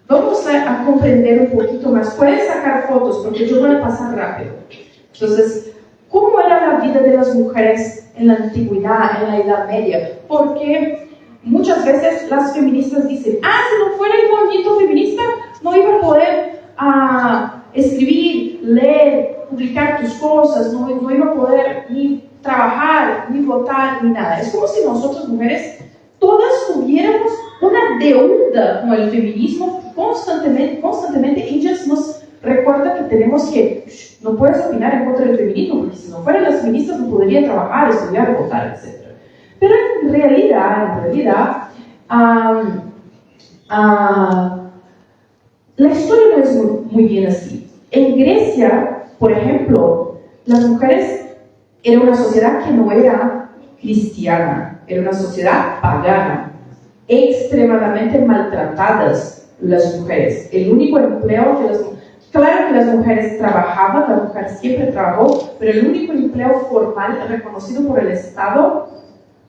Vamos a comprender un poquito más. Pueden sacar fotos, porque yo voy a pasar rápido. Entonces, ¿cómo era la vida de las mujeres en la antigüedad, en la Edad Media? Porque muchas veces las feministas dicen, si no fuera el movimiento feminista, no iba a poder escribir, leer, publicar tus cosas, no iba a poder ni trabajar, ni votar, ni nada. Es como si nosotros, mujeres, todas tuviéramos una deuda con el feminismo. Constantemente ellas nos recuerdan que tenemos que, no puedes opinar en contra del feminismo, porque si no fueran las feministas no podrían trabajar, estudiar, votar, etc. Pero en realidad, la historia no es muy bien así. En Grecia, por ejemplo, las mujeres eran una sociedad que no era cristiana, era una sociedad pagana, extremadamente maltratadas las mujeres. El único empleo que claro que las mujeres trabajaban, la mujer siempre trabajó, pero el único empleo formal reconocido por el Estado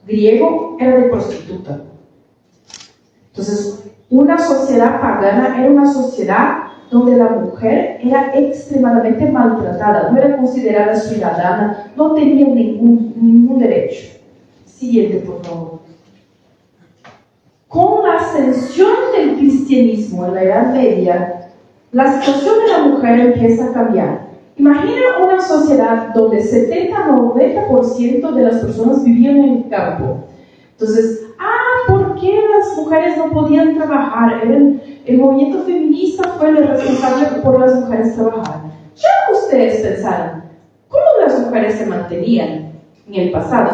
griego era de prostituta. Entonces, una sociedad pagana era una sociedad donde la mujer era extremadamente maltratada, no era considerada ciudadana, no tenía ningún derecho. Siguiente, por favor. Con la ascensión del cristianismo en la Edad Media, la situación de la mujer empieza a cambiar. Imagina una sociedad donde 70-90% de las personas vivían en el campo. Entonces, ¿por qué las mujeres no podían trabajar? El movimiento feminista fue el responsable por las mujeres trabajar. Ya ustedes pensaron, ¿cómo las mujeres se mantenían en el pasado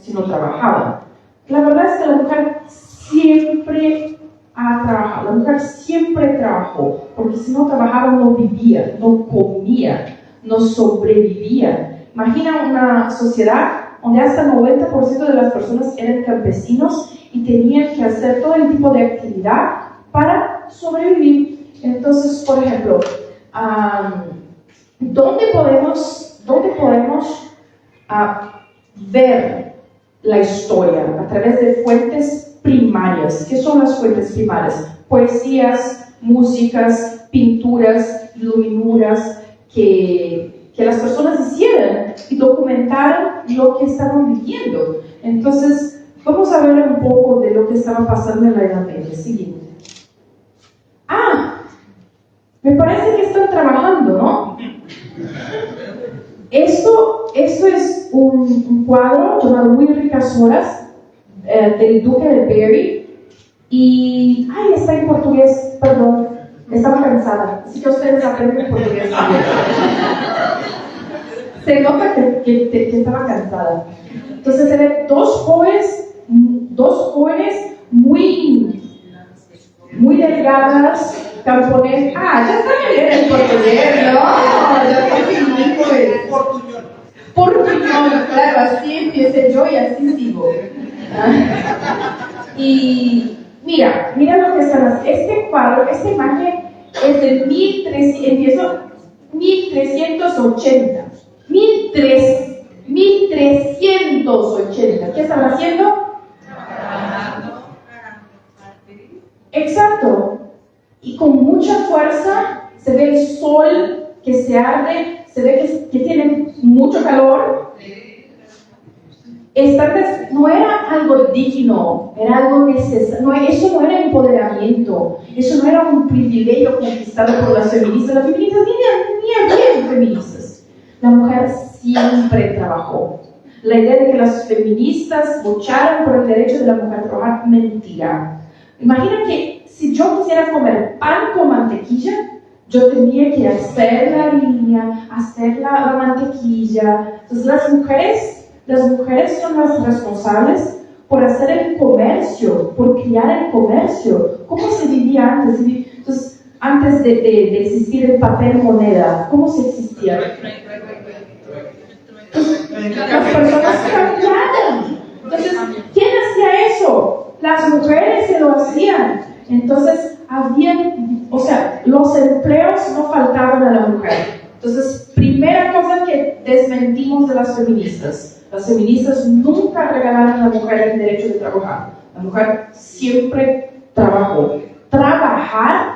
si no trabajaban? La verdad es que la mujer siempre ha trabajado, la mujer siempre trabajó, porque si no trabajaba no vivía, no comía, no sobrevivía. Imagina una sociedad donde hasta el 90% de las personas eran campesinos y tenían que hacer todo el tipo de actividad para sobrevivir. Entonces, por ejemplo, ¿dónde podemos ver la historia? A través de fuentes primarias. ¿Qué son las fuentes primarias? Poesías, músicas, pinturas, iluminuras que las personas hicieran y documentaran lo que estaban viviendo. Entonces, vamos a ver un poco de lo que estaba pasando en la Edad Media. Siguiente. Me parece que están trabajando, ¿no? Esto es un cuadro llamado Muy ricas horas del Duque de Berry y está en portugués, perdón, estaba cansada, así que ustedes aprenden portugués también. Se nota que estaba cansada. Entonces se ven dos jóvenes muy delgadas, camponesas. Ya saben leer el portugués, ¿no? Ya saben leer portuñol, claro, así empecé yo y así sigo. Y mira lo que están haciendo. Este cuadro, esta imagen es de 1380. 1380. ¿Qué están haciendo? Exacto. Y con mucha fuerza se ve el sol que se arde, se ve que tiene mucho calor. No era algo digno, era algo necesario. Eso no era empoderamiento, eso no era un privilegio conquistado por las feministas. Las feministas ni habían feministas. La mujer siempre trabajó. La idea de que las feministas lucharan por el derecho de la mujer a trabajar, mentira. Imagina que si yo quisiera comer pan con mantequilla, yo tenía que hacer la línea, hacer la mantequilla. Entonces las mujeres son las responsables por hacer el comercio, por criar el comercio. ¿Cómo se vivía antes? Entonces, antes de existir el papel moneda, ¿cómo se existía? Las personas cambiaban. Entonces, ¿quién hacía eso? Las mujeres se lo hacían. Entonces, los empleos no faltaban a la mujer. Entonces, primera cosa que desmentimos de las feministas. Las feministas nunca regalaron a la mujer el derecho de trabajar. La mujer siempre trabajó. Trabajar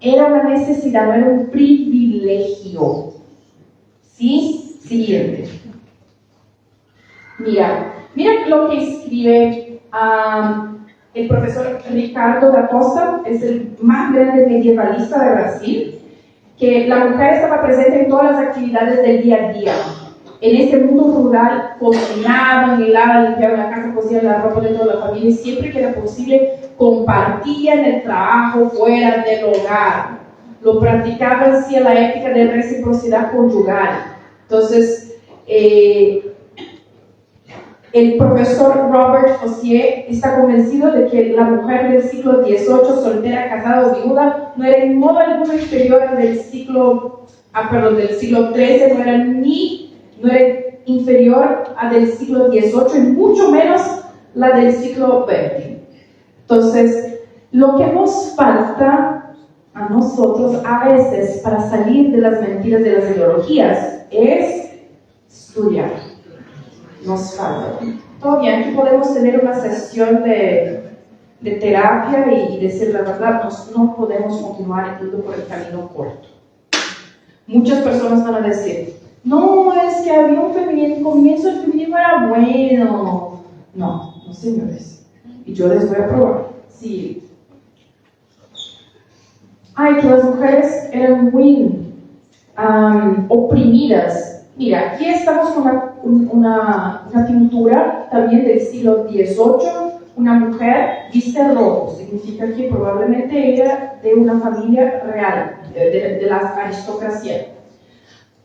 era una necesidad, no era un privilegio. ¿Sí? Siguiente. Mira lo que escribe el profesor Ricardo da Costa, es el más grande medievalista de Brasil, que la mujer estaba presente en todas las actividades del día a día. En este mundo rural cocinaban, helaban, limpiaban la casa, cosían la ropa de toda la familia, y siempre que era posible compartían el trabajo fuera del hogar. Lo practicaban sí, la ética de reciprocidad conyugal. Entonces, el profesor Robert Fossier está convencido de que la mujer del siglo XVIII, soltera, casada o viuda, no era en modo alguno inferior del siglo XIII, no era inferior a del siglo XVIII, y mucho menos la del siglo XX. Entonces, lo que nos falta a nosotros a veces para salir de las mentiras de las ideologías es estudiar. Nos falta. Todavía aquí podemos tener una sesión de terapia y decir la verdad, no podemos continuar yendo por el camino corto. Muchas personas van a decir, no, es que había un feminismo, comienzo el feminismo era bueno. No, señores. Y yo les voy a probar. Sí. Que las mujeres eran muy oprimidas. Mira, aquí estamos con una pintura también del siglo XVIII. Una mujer viste rojo, significa que probablemente era de una familia real, de la aristocracia.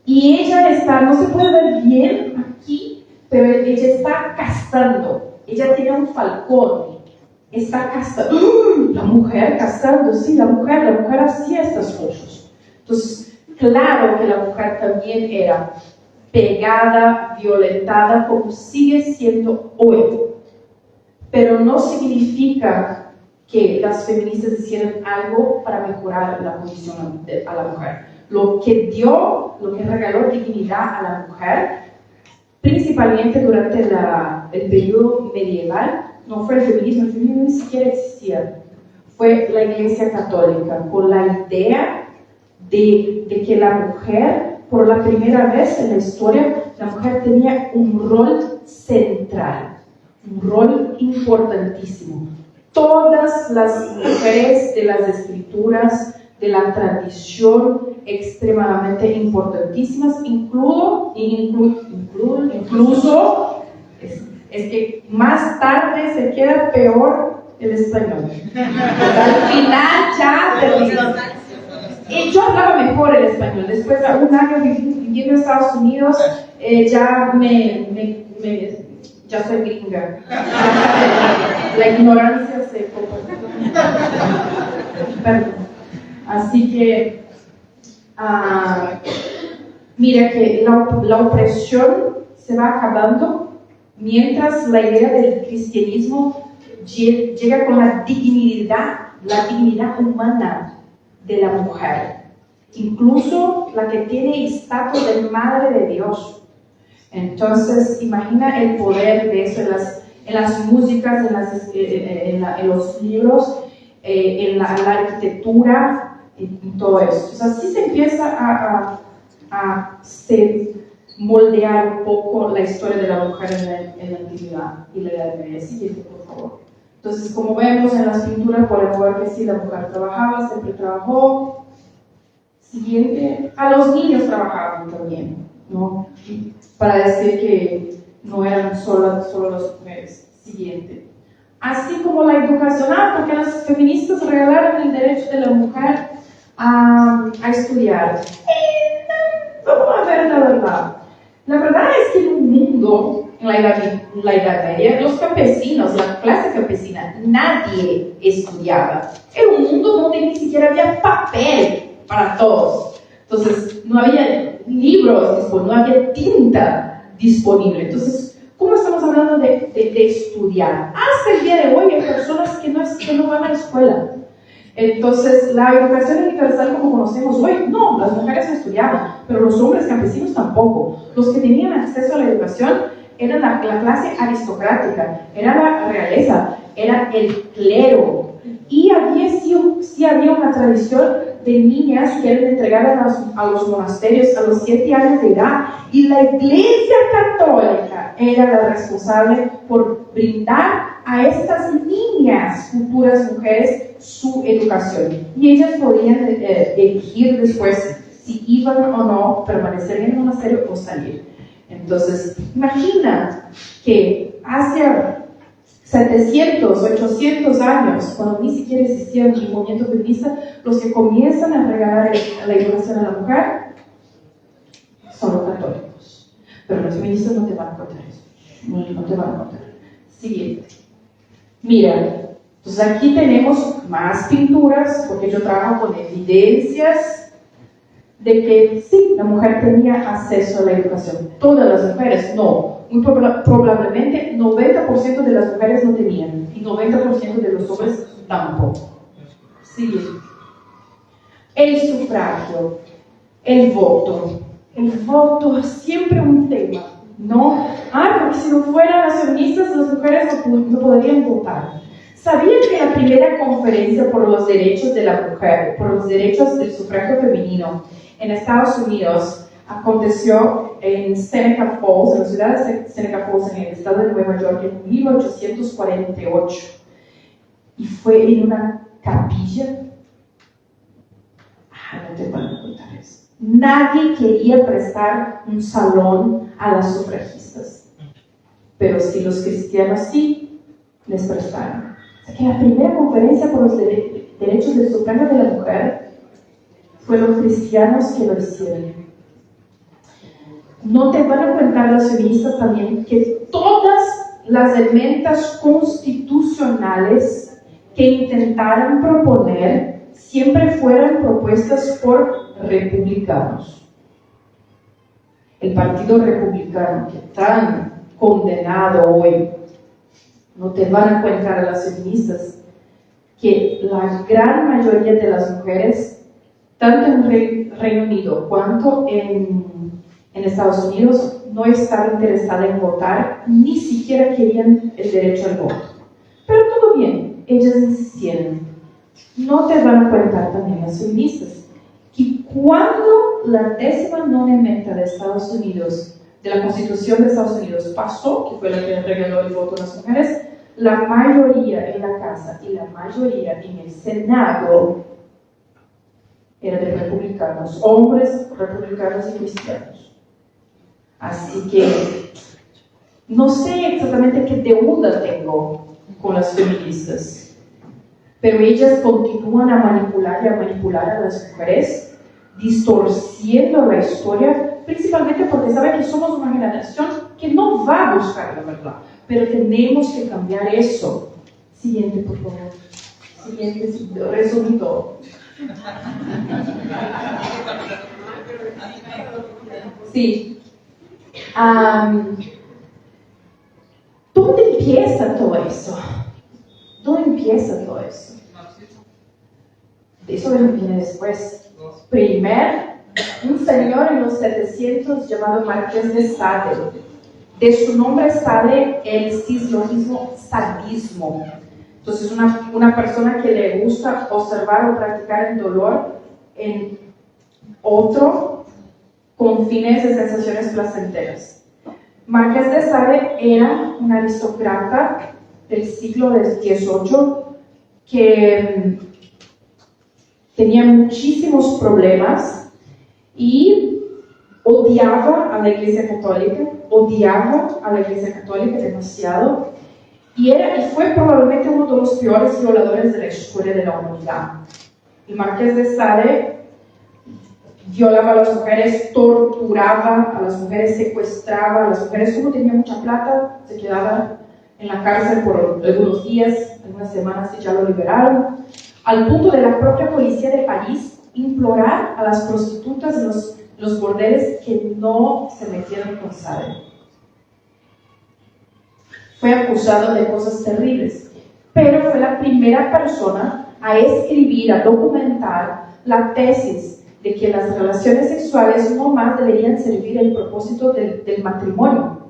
Y ella no se puede ver bien aquí, pero ella está castando. Ella tiene un falcón, está castando. La mujer castando, sí, la mujer hacía estas cosas. Entonces, claro que la mujer también era pegada, violentada, como sigue siendo hoy. Pero no significa que las feministas hicieran algo para mejorar la condición a la mujer. Lo que regaló dignidad a la mujer, principalmente durante el periodo medieval, no fue el feminismo ni siquiera existía. Fue la Iglesia Católica, con la idea de que la mujer, por la primera vez en la historia, la mujer tenía un rol central, un rol importantísimo. Todas las mujeres de las escrituras, de la tradición, extremadamente importantísimas, incluso es que más tarde se queda peor el español. Al final ya terminó. Y yo hablaba mejor el español. Después de un año viviendo en Estados Unidos, ya soy gringa. La ignorancia se perdón. Así que, mira que la opresión se va acabando mientras la idea del cristianismo llega con la dignidad humana de la mujer, incluso la que tiene estatus de madre de Dios. Entonces, imagina el poder de eso en las músicas, en los libros, en la arquitectura, en todo eso. Entonces, así se empieza a moldear un poco la historia de la mujer en la antigüedad y la Edad Media. Siguiente, por favor. Entonces, como vemos en las pinturas, podemos ver que sí, la mujer trabajaba, siempre trabajó. Siguiente, a los niños trabajaban también, ¿no? Para decir que no eran solo las mujeres. Siguiente. Así como la educación, porque las feministas regalaron el derecho de la mujer a estudiar. Vamos a ver la verdad. La verdad es que en un mundo, en la Edad Media, los campesinos, la clase campesina, nadie estudiaba. Era un mundo donde ni siquiera había papel para todos. Entonces, no había libros, no había tinta disponible. Entonces, ¿cómo estamos hablando de estudiar? Hasta el día de hoy hay personas que no van a la escuela. Entonces, la educación universal como conocemos hoy, no, las mujeres no estudiaban, pero los hombres campesinos tampoco. Los que tenían acceso a la educación eran la clase aristocrática, era la realeza, era el clero. Y sí había una tradición de niñas que eran entregadas a los monasterios a los 7 años de edad, y la Iglesia Católica era la responsable por brindar a estas niñas, futuras mujeres, su educación. Y ellas podían elegir después si iban o no permanecer en el monasterio o salir. Entonces, imagina que hace 700, 800 años, cuando ni siquiera existía el movimiento feminista, los que comienzan a regalar la educación a la mujer son los católicos. Pero los feministas no te van a contar eso. No te van a contar. Siguiente. Mira, entonces aquí tenemos más pinturas, porque yo trabajo con evidencias de que sí, la mujer tenía acceso a la educación. Todas las mujeres no. Muy probablemente 90% de las mujeres no tenían y 90% de los hombres tampoco. Sí. El sufragio, el voto. El voto es siempre un tema, ¿no? Porque si no fueran las feministas, las mujeres no podrían votar. ¿Sabían que la primera conferencia por los derechos de la mujer, por los derechos del sufragio femenino en Estados Unidos, aconteció en Seneca Falls, en la ciudad de Seneca Falls, en el estado de Nueva York, en 1848? Y fue en una capilla. No te van a contar eso. Nadie quería prestar un salón a las sufragistas, pero sí los cristianos sí les prestaron. O sea que la primera conferencia por los derechos del sufragio de la mujer fue los cristianos que lo hicieron. No te van a contar las feministas también que todas las enmiendas constitucionales que intentaron proponer siempre fueron propuestas por republicanos. El Partido Republicano, que tan condenado hoy, no te van a contar a las feministas que la gran mayoría de las mujeres, tanto en Reino Unido cuanto en Estados Unidos, no estaban interesadas en votar, ni siquiera querían el derecho al voto. Pero todo bien, ellas insistieron. No te van a contar también las feministas que cuando la 19ª enmienda de Estados Unidos, de la Constitución de Estados Unidos pasó, que fue la que regaló el voto a las mujeres, la mayoría en la casa y la mayoría en el Senado era de republicanos, hombres republicanos y cristianos. Así que no sé exactamente qué deuda tengo con las feministas, pero ellas continúan a manipular a las mujeres, distorciendo la historia, principalmente porque saben que somos una generación que no va a buscar la verdad, pero tenemos que cambiar eso. Siguiente, por favor. Siguiente, resumido. Sí. ¿Dónde empieza todo eso? ¿Dónde empieza todo eso? Eso viene después. Primero, un señor en los 700 llamado Marqués de Sade. De su nombre sale el silogismo sadismo. Entonces, una persona que le gusta observar o practicar el dolor en otro con fines de sensaciones placenteras. Marqués de Sade era un aristócrata del siglo XVIII que tenía muchísimos problemas y odiaba a la Iglesia Católica demasiado, y fue probablemente uno de los peores violadores de la historia de la humanidad. El Marqués de Sade violaba a las mujeres, torturaba a las mujeres, secuestraba a las mujeres. Como tenía mucha plata, se quedaba en la cárcel por algunos días, algunas semanas, y ya lo liberaron. Al punto de la propia policía de París implorar a las prostitutas de los bordeles que no se metieran con Sade. Fue acusado de cosas terribles, pero fue la primera persona a escribir, a documentar la tesis de que las relaciones sexuales no más deberían servir el propósito del matrimonio,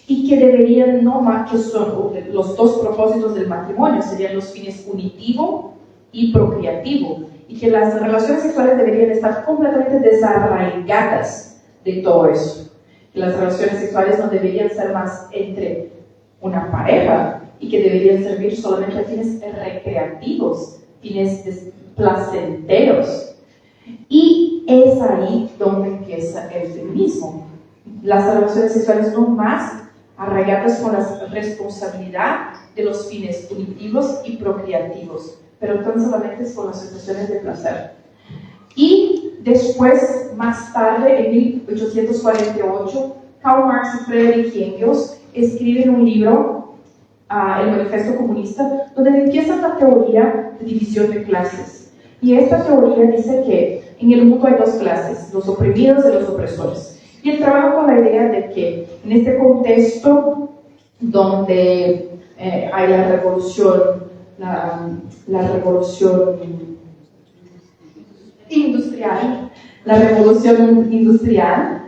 y que deberían no más, que son los dos propósitos del matrimonio, serían los fines punitivo y procreativo, y que las relaciones sexuales deberían estar completamente desarraigadas de todo eso, que las relaciones sexuales no deberían ser más entre una pareja y que deberían servir solamente a fines recreativos, fines placenteros. Y es ahí donde empieza el feminismo. Las relaciones sexuales no más arraigadas con la responsabilidad de los fines punitivos y procreativos, pero tan solamente con las situaciones de placer. Y después, más tarde, en 1848, Karl Marx y Friedrich Engels escriben un libro, el Manifiesto Comunista, donde empieza la teoría de división de clases. Y esta teoría dice que en el mundo hay dos clases, los oprimidos y los opresores. Y él trabaja con la idea de que en este contexto donde hay la revolución industrial,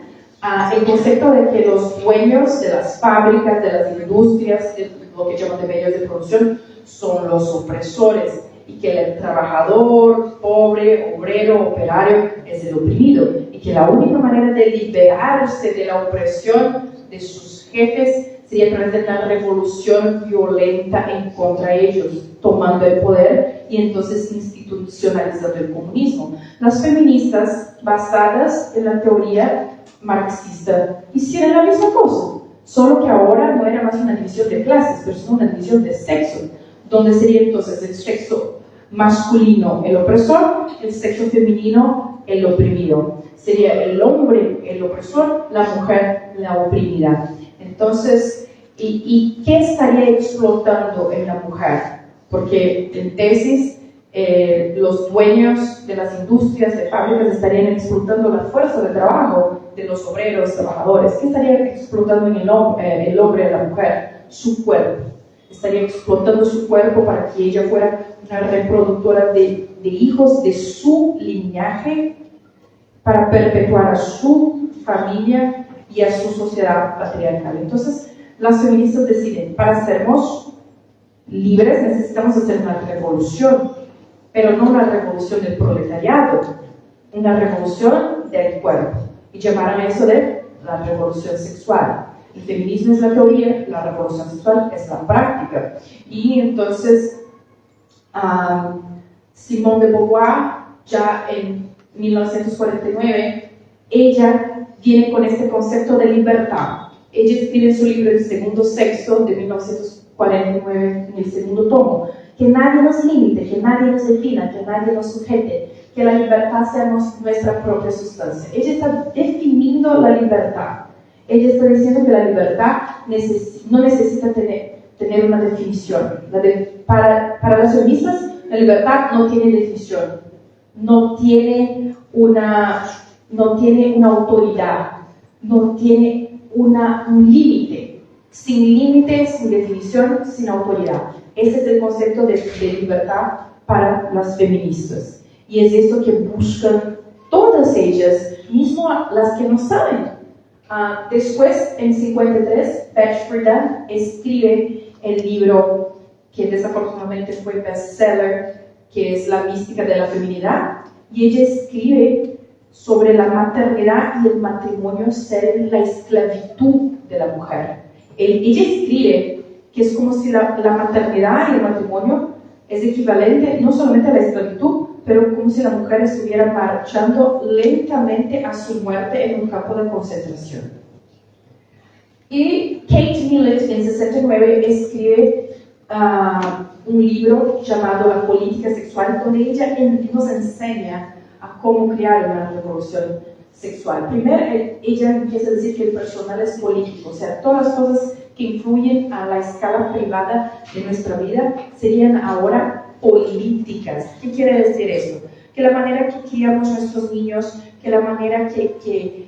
el concepto de que los dueños de las fábricas, de las industrias, de lo que llaman de medios de producción, son los opresores, y que el trabajador, pobre, obrero, operario es el oprimido, y que la única manera de liberarse de la opresión de sus jefes sería a través de una revolución violenta en contra de ellos, tomando el poder y entonces institucionalizando el comunismo. Las feministas, basadas en la teoría marxista, hicieron la misma cosa, solo que ahora no era más una división de clases, pero sino una división de sexo, donde sería entonces el sexo masculino el opresor, el sexo femenino el oprimido. Sería el hombre el opresor, la mujer la oprimida. Entonces, ¿y qué estaría explotando en la mujer? Porque en tesis, los dueños de las industrias, de fábricas, estarían explotando la fuerza de trabajo de los obreros, trabajadores. ¿Qué estaría explotando en el hombre de la mujer? Su cuerpo. Estaría explotando su cuerpo para que ella fuera una reproductora de hijos de su linaje, para perpetuar a su familia y a su sociedad patriarcal. Entonces, las feministas deciden, para sermos libres necesitamos hacer una revolución, pero no una revolución del proletariado, una revolución del cuerpo, y llamaron a eso de la revolución sexual. El feminismo es la teoría, la revolución sexual es la práctica. Y entonces, Simone de Beauvoir, ya en 1949, ella viene con este concepto de libertad. Ella escribe en su libro El Segundo Sexo, de 1949, en el segundo tomo, que nadie nos limite, que nadie nos defina, que nadie nos sujete, que la libertad sea nuestra propia sustancia. Ella está definiendo la libertad. Ella está diciendo que la libertad no necesita tener una definición. Para las feministas, la libertad no tiene definición, no tiene una autoridad, no tiene un límite. Sin límite, sin definición, sin autoridad. Ese es el concepto de libertad para las feministas. Y es esto que buscan todas ellas, mismo las que no saben. Después, en 53, Beth Friedan escribe el libro que desafortunadamente fue bestseller, que es La mística de la feminidad, y ella escribe sobre la maternidad y el matrimonio ser la esclavitud de la mujer. Ella escribe que es como si la maternidad y el matrimonio es equivalente no solamente a la esclavitud, pero como si la mujer estuviera marchando lentamente a su muerte en un campo de concentración. Y Kate Millett, en 69, escribe un libro llamado La política sexual, donde ella nos enseña a cómo crear una revolución sexual. Primero, ella empieza a decir que el personal es político, o sea, todas las cosas que influyen a la escala privada de nuestra vida serían ahora políticas. ¿Qué quiere decir eso? Que la manera que criamos nuestros niños, que la manera que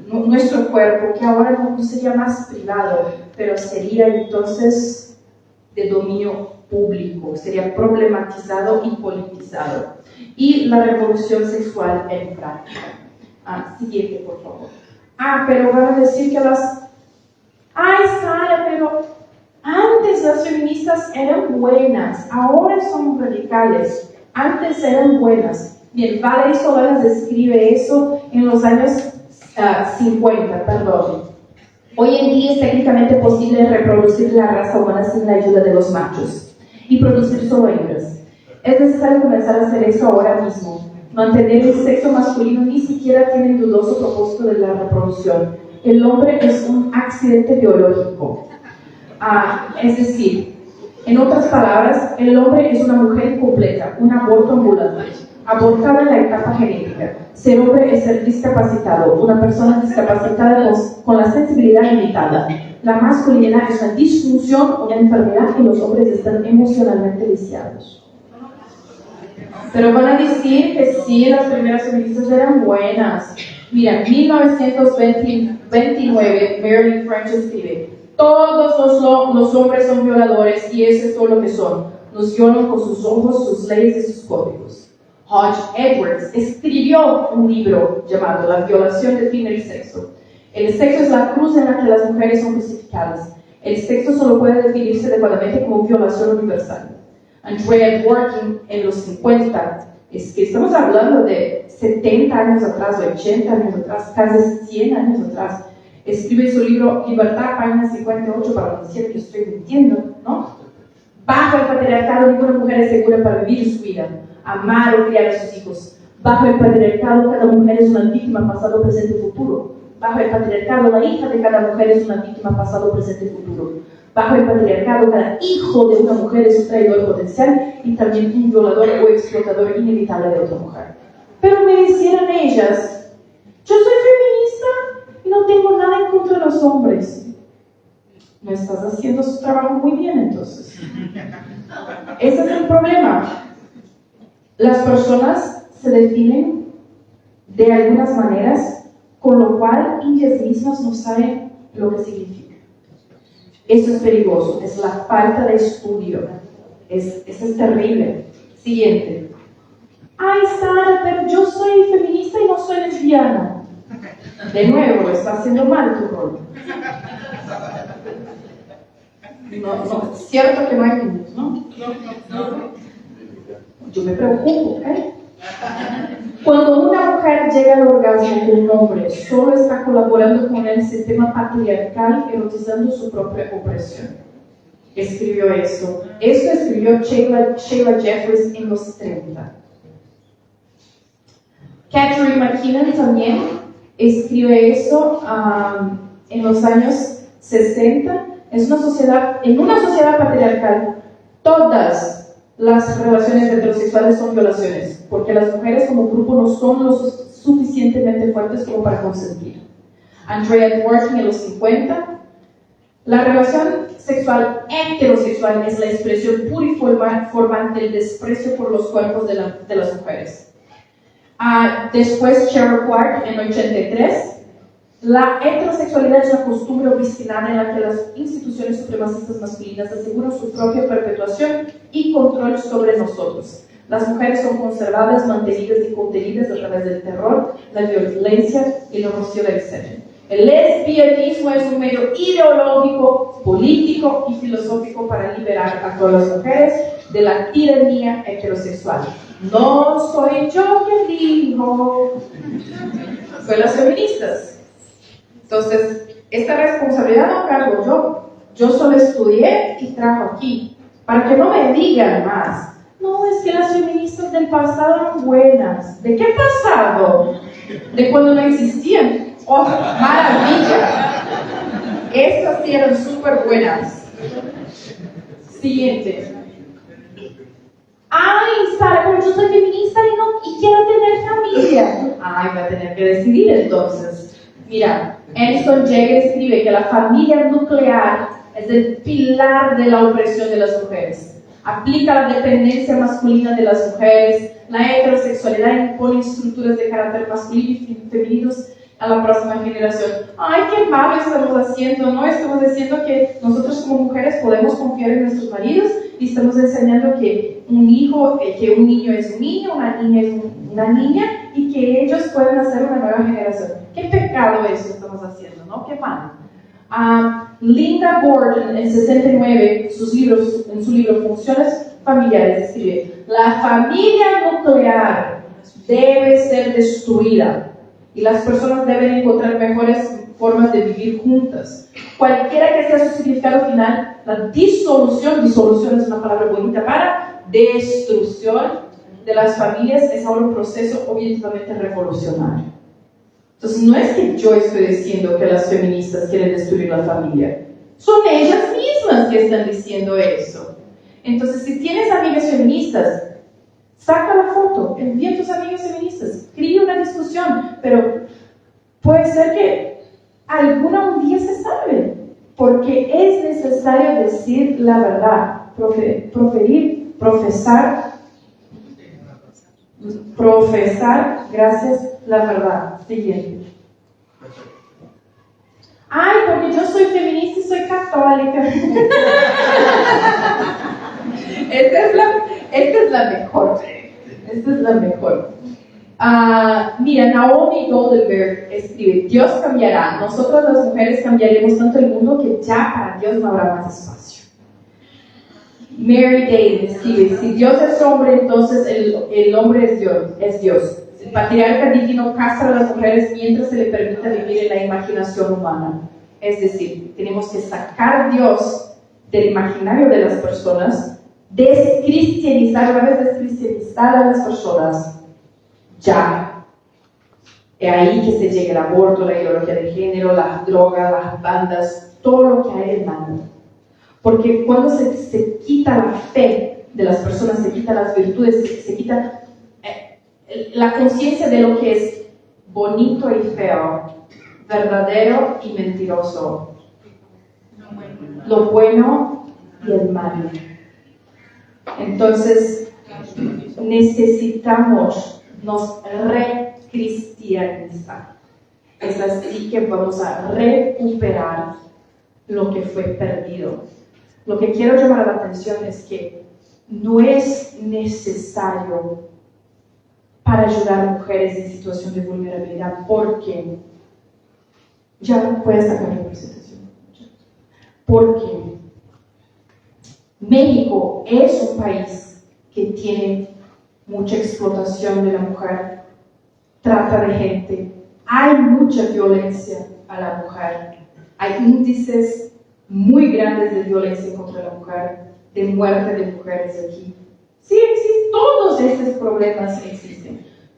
nuestro cuerpo, que ahora no sería más privado, pero sería entonces de dominio público, sería problematizado y politizado. Y la revolución sexual en práctica. Siguiente, por favor. Pero van a decir que Sara, pero antes las feministas eran buenas, ahora son radicales. Antes eran buenas. Bien, Valerie Solanas describe eso en los años 50, perdón. Hoy en día es técnicamente posible reproducir la raza humana sin la ayuda de los machos y producir solo hembras. Es necesario comenzar a hacer eso ahora mismo. Mantener el sexo masculino ni siquiera tiene el dudoso propósito de la reproducción. El hombre es un accidente biológico. Es decir, en otras palabras, el hombre es una mujer incompleta, un aborto ambulante, abortada en la etapa genética. Ser hombre es ser discapacitado, una persona discapacitada con la sensibilidad limitada. La masculinidad es una disfunción, una enfermedad y los hombres están emocionalmente viciados. Pero van a decir que sí, las primeras feministas eran buenas. Mira, en 1929, Marilyn French escribe: todos los hombres son violadores y eso es todo lo que son. Nos violan con sus ojos, sus leyes y sus códigos. Hodge Edwards escribió un libro llamado La violación define el sexo. El sexo es la cruz en la que las mujeres son crucificadas. El sexo solo puede definirse adecuadamente como violación universal. Andrea Dworkin en los 50, es que estamos hablando de 70 años atrás, 80 años atrás, casi 100 años atrás, escribe su libro Libertad, página 58, para no decir que estoy mintiendo, ¿no? Bajo el patriarcado, ninguna mujer es segura para vivir su vida, amar o criar a sus hijos. Bajo el patriarcado, cada mujer es una víctima pasado, presente y futuro. Bajo el patriarcado, la hija de cada mujer es una víctima pasado, presente y futuro. Bajo el patriarcado, cada hijo de una mujer es un traidor potencial y también un violador o explotador inevitable de otra mujer. Pero me decían ellas: yo soy feminista y no tengo nada en contra de los hombres. No estás haciendo su trabajo muy bien, entonces. Ese es el problema. Las personas se definen de algunas maneras, con lo cual ellas mismas no saben lo que significa. Eso es peligroso, es la falta de estudio. Eso es terrible. Siguiente. Sara, pero yo soy feminista y no soy lesbiana. De nuevo, está haciendo mal tu rol. No, es cierto que no hay niños, ¿no? Yo me preocupo, ¿ok? Cuando una mujer llega al orgasmo con un hombre, solo está colaborando con el sistema patriarcal, erotizando su propia opresión. Escribió eso. Esto escribió Sheila Jeffries en los 30. Catherine McKinnon también escribe eso en los años 60. En una sociedad patriarcal, todas las relaciones heterosexuales son violaciones, porque las mujeres como grupo no son lo suficientemente fuertes como para consentir. Andrea Dworkin en los 50, la relación sexual heterosexual es la expresión pura y formal del desprecio por los cuerpos de las mujeres. Después Cheryl Clark en 83, la heterosexualidad es una costumbre obstinada en la que las instituciones supremacistas masculinas aseguran su propia perpetuación y control sobre nosotros. Las mujeres son conservadas, mantenidas y contenidas a través del terror, la violencia y la rocío del semen. El lesbianismo es un medio ideológico, político y filosófico para liberar a todas las mujeres de la tiranía heterosexual. No soy yo quien dijo, soy las feministas. Entonces, esta responsabilidad no cargo yo. Yo solo estudié y trajo aquí. Para que no me digan más. No, es que las feministas del pasado eran buenas. ¿De qué pasado? De cuando no existían. ¡Oh, maravilla! Estas sí eran súper buenas. Siguiente. Ay, Sara, pero yo soy feminista y quiero tener familia. Ay, va a tener que decidir entonces. Mira, Anson Jagger escribe que la familia nuclear es el pilar de la opresión de las mujeres. Aplica la dependencia masculina de las mujeres, la heterosexualidad impone estructuras de carácter masculino y femeninos a la próxima generación. Ay, qué malo estamos haciendo, ¿no? Estamos diciendo que nosotros como mujeres podemos confiar en nuestros maridos y estamos enseñando que un niño es un niño, una niña es una niña y que ellos pueden hacer una nueva generación. Qué pecado eso estamos haciendo, ¿no? Qué mal. Linda Gordon, en 69, en su libro Funciones Familiares, escribe: la familia nuclear debe ser destruida y las personas deben encontrar mejores formas de vivir juntas. Cualquiera que sea su significado final, la disolución es una palabra bonita para destrucción de las familias, es ahora un proceso objetivamente revolucionario. Entonces, no es que yo estoy diciendo que las feministas quieren destruir la familia. Son ellas mismas que están diciendo eso. Entonces, si tienes amigas feministas, saca la foto, envía a tus amigas feministas, cría una discusión, pero puede ser que alguna un día se salve, porque es necesario decir la verdad, profesar, gracias, la verdad. Siguiente. Ay, porque yo soy feminista y soy católica. Esta es la mejor. Esta es la mejor. Mira, Naomi Goldenberg escribe: Dios cambiará, nosotros las mujeres cambiaremos tanto el mundo que ya para Dios no habrá más espacio. Mary Day escribe: si Dios es hombre, entonces el hombre es Dios. El patriarca divino castra a las mujeres mientras se le permita vivir en la imaginación humana. Es decir, tenemos que sacar a Dios del imaginario de las personas, descristianizar, una vez descristianizar a las personas, ya. Es ahí que se llega el aborto, la ideología de género, las drogas, las bandas, todo lo que hay en mano. Porque cuando se quita la fe de las personas, se quita las virtudes, se quita la conciencia de lo que es bonito y feo, verdadero y mentiroso, lo bueno y el malo. Entonces, necesitamos nos recristianizar. Es así que vamos a recuperar lo que fue perdido. Lo que quiero llamar la atención es que no es necesario para ayudar a mujeres en situación de vulnerabilidad, porque ya puedes sacar la presentación. Porque México es un país que tiene mucha explotación de la mujer, trata de gente, hay mucha violencia a la mujer, hay índices muy grandes de violencia contra la mujer, de muerte de mujeres aquí. Sí, existen, todos estos problemas existen.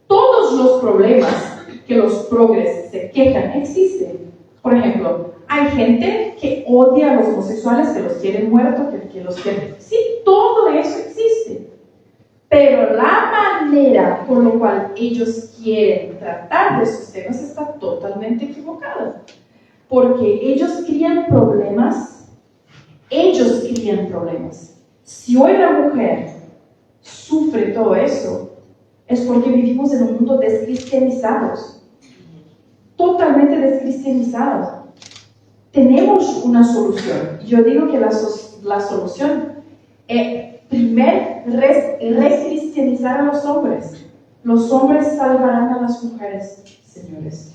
Todos los problemas que los progres se quejan existen. Por ejemplo, hay gente que odia a los homosexuales, que los quieren muertos, que los quieren... Sí, todo eso existe. Pero la manera por la cual ellos quieren tratar de esos temas está totalmente equivocada. Porque ellos crían problemas. Si hoy la mujer sufre todo eso, es porque vivimos en un mundo descristianizados. Totalmente descristianizados. Tenemos una solución. Yo digo que la solución es, primero, recristianizar a los hombres. Los hombres salvarán a las mujeres, señores.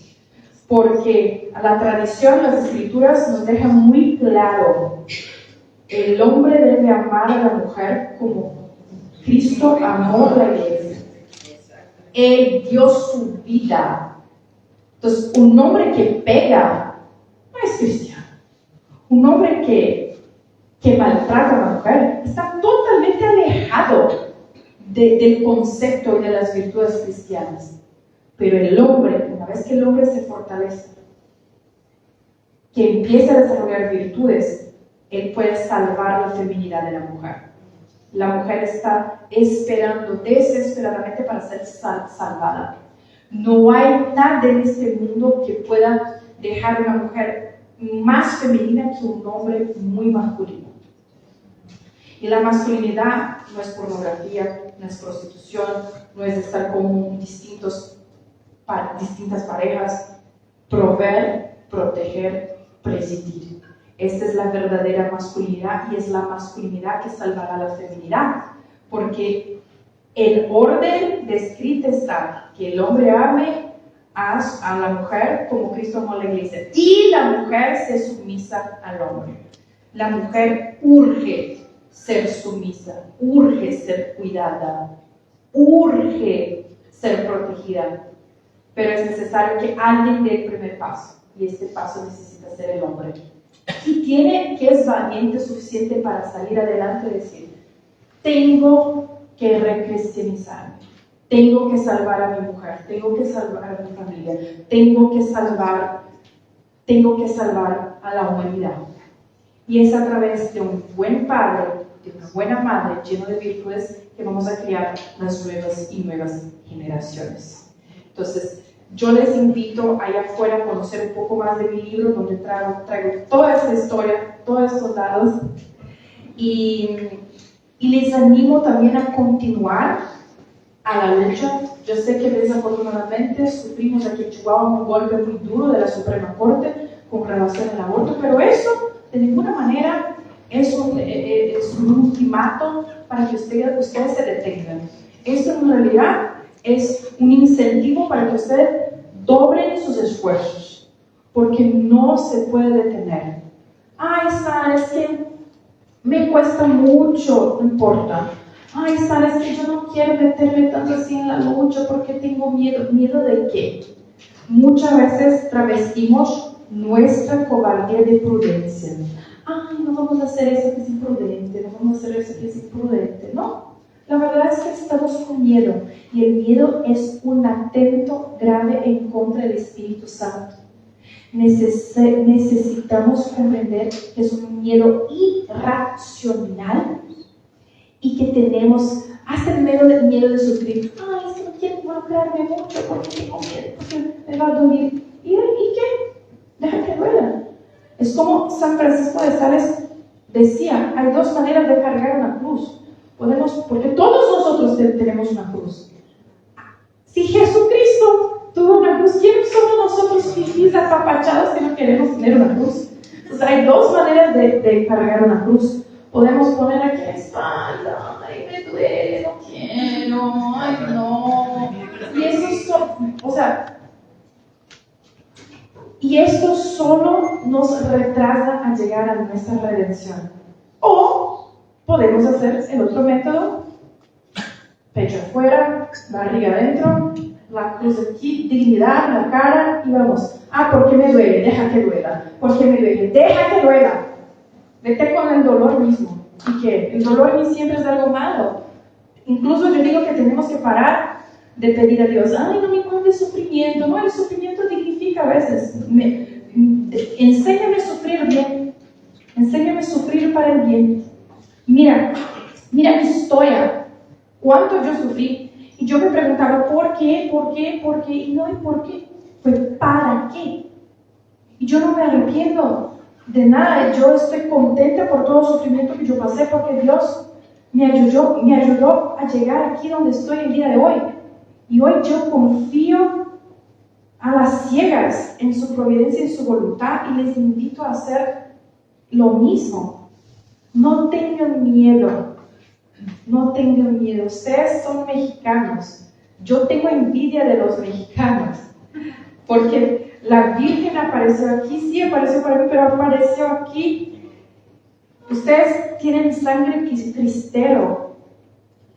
Porque la tradición, las escrituras nos dejan muy claro: el hombre debe amar a la mujer como Cristo amó a la iglesia. Él dio su vida. Entonces, un hombre que pega no es cristiano. Un hombre que maltrata a la mujer está totalmente alejado del concepto de las virtudes cristianas. Pero el hombre, una vez que el hombre se fortalece, que empieza a desarrollar virtudes, Él puede salvar la feminidad de la mujer. La mujer está esperando desesperadamente para ser salvada. No hay nada en este mundo que pueda dejar a una mujer más femenina que un hombre muy masculino. Y la masculinidad no es pornografía, no es prostitución, no es estar con distintas parejas, proveer, proteger, presidir. Esta es la verdadera masculinidad y es la masculinidad que salvará la feminidad, porque el orden descrito está que el hombre ame a la mujer como Cristo amó a la iglesia y la mujer se sumisa al hombre. La mujer urge ser sumisa, urge ser cuidada, urge ser protegida, pero es necesario que alguien dé el primer paso y este paso necesita ser el hombre. Y tiene que es valiente suficiente para salir adelante y decir: tengo que recristianizarme, tengo que salvar a mi mujer, tengo que salvar a mi familia, tengo que salvar a la humanidad. Y es a través de un buen padre, de una buena madre, lleno de virtudes, que vamos a crear las nuevas y nuevas generaciones. Entonces, yo les invito allá afuera a conocer un poco más de mi libro, donde traigo toda esta historia, todos estos dados, y les animo también a continuar a la lucha. Yo sé que desafortunadamente sufrimos aquí en Chihuahua un golpe muy duro de la Suprema Corte con relación al aborto, pero eso de ninguna manera es un ultimato para que ustedes se detengan. Eso en realidad es un incentivo para que ustedes doblen sus esfuerzos, porque no se puede detener. Ay, sabes que me cuesta mucho, no importa. Ay, sabes que yo no quiero meterme tanto así en la lucha porque tengo miedo. ¿Miedo de qué? Muchas veces travestimos nuestra cobardía de prudencia. Ay, no vamos a hacer eso que es imprudente, no vamos a hacer eso que es imprudente. No, la verdad es que estamos con miedo, y el miedo es un atento grave en contra del Espíritu Santo. Necesitamos comprender que es un miedo irracional y que tenemos hasta el miedo de sufrir. Ay, es que no quiero involucrarme mucho porque tengo miedo, porque me va a doler. ¿Y qué? Deja que duela. Es como San Francisco de Sales decía: hay dos maneras de cargar una cruz. Porque todos nosotros tenemos una cruz. Si Jesucristo tuvo una cruz, ¿quiénes somos nosotros fifís apapachados que no queremos tener una cruz? Entonces hay dos maneras de cargar una cruz. Podemos poner aquí en la espalda: ay, me duele, no quiero, ay, no. Y esto solo nos retrasa a llegar a nuestra redención. O podemos hacer el otro método: pecho afuera, barriga adentro, la cruz aquí, dignidad, la cara, y vamos. ¿Por qué me duele? Deja que duela. ¿Por qué me duele? Deja que duela. Vete con el dolor mismo. ¿Y qué? El dolor ni siempre es algo malo. Incluso yo digo que tenemos que parar de pedir a Dios: ay, no me mandes sufrimiento. No, el sufrimiento dignifica a veces. Enséñame a sufrir bien. Enséñame a sufrir para el bien. Mira mi historia. ¿Cuánto yo sufrí? Y yo me preguntaba: ¿por qué? Y no, ¿y por qué? Pues, ¿para qué? Y yo no me arrepiento de nada. Yo estoy contenta por todo el sufrimiento que yo pasé, porque Dios me ayudó a llegar aquí donde estoy el día de hoy. Y hoy yo confío a las ciegas en su providencia y su voluntad, y les invito a hacer lo mismo. No tengan miedo. No tengan miedo. Ustedes son mexicanos. Yo tengo envidia de los mexicanos, porque la Virgen apareció aquí, sí apareció por aquí, pero apareció aquí. Ustedes tienen sangre cristero,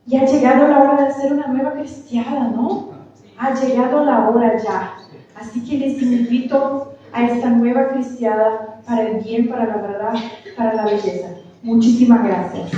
y ha llegado la hora de ser una nueva cristiana, ¿no? Ha llegado la hora ya. Así que les invito a esta nueva cristiada para el bien, para la verdad, para la belleza. Muchísimas gracias.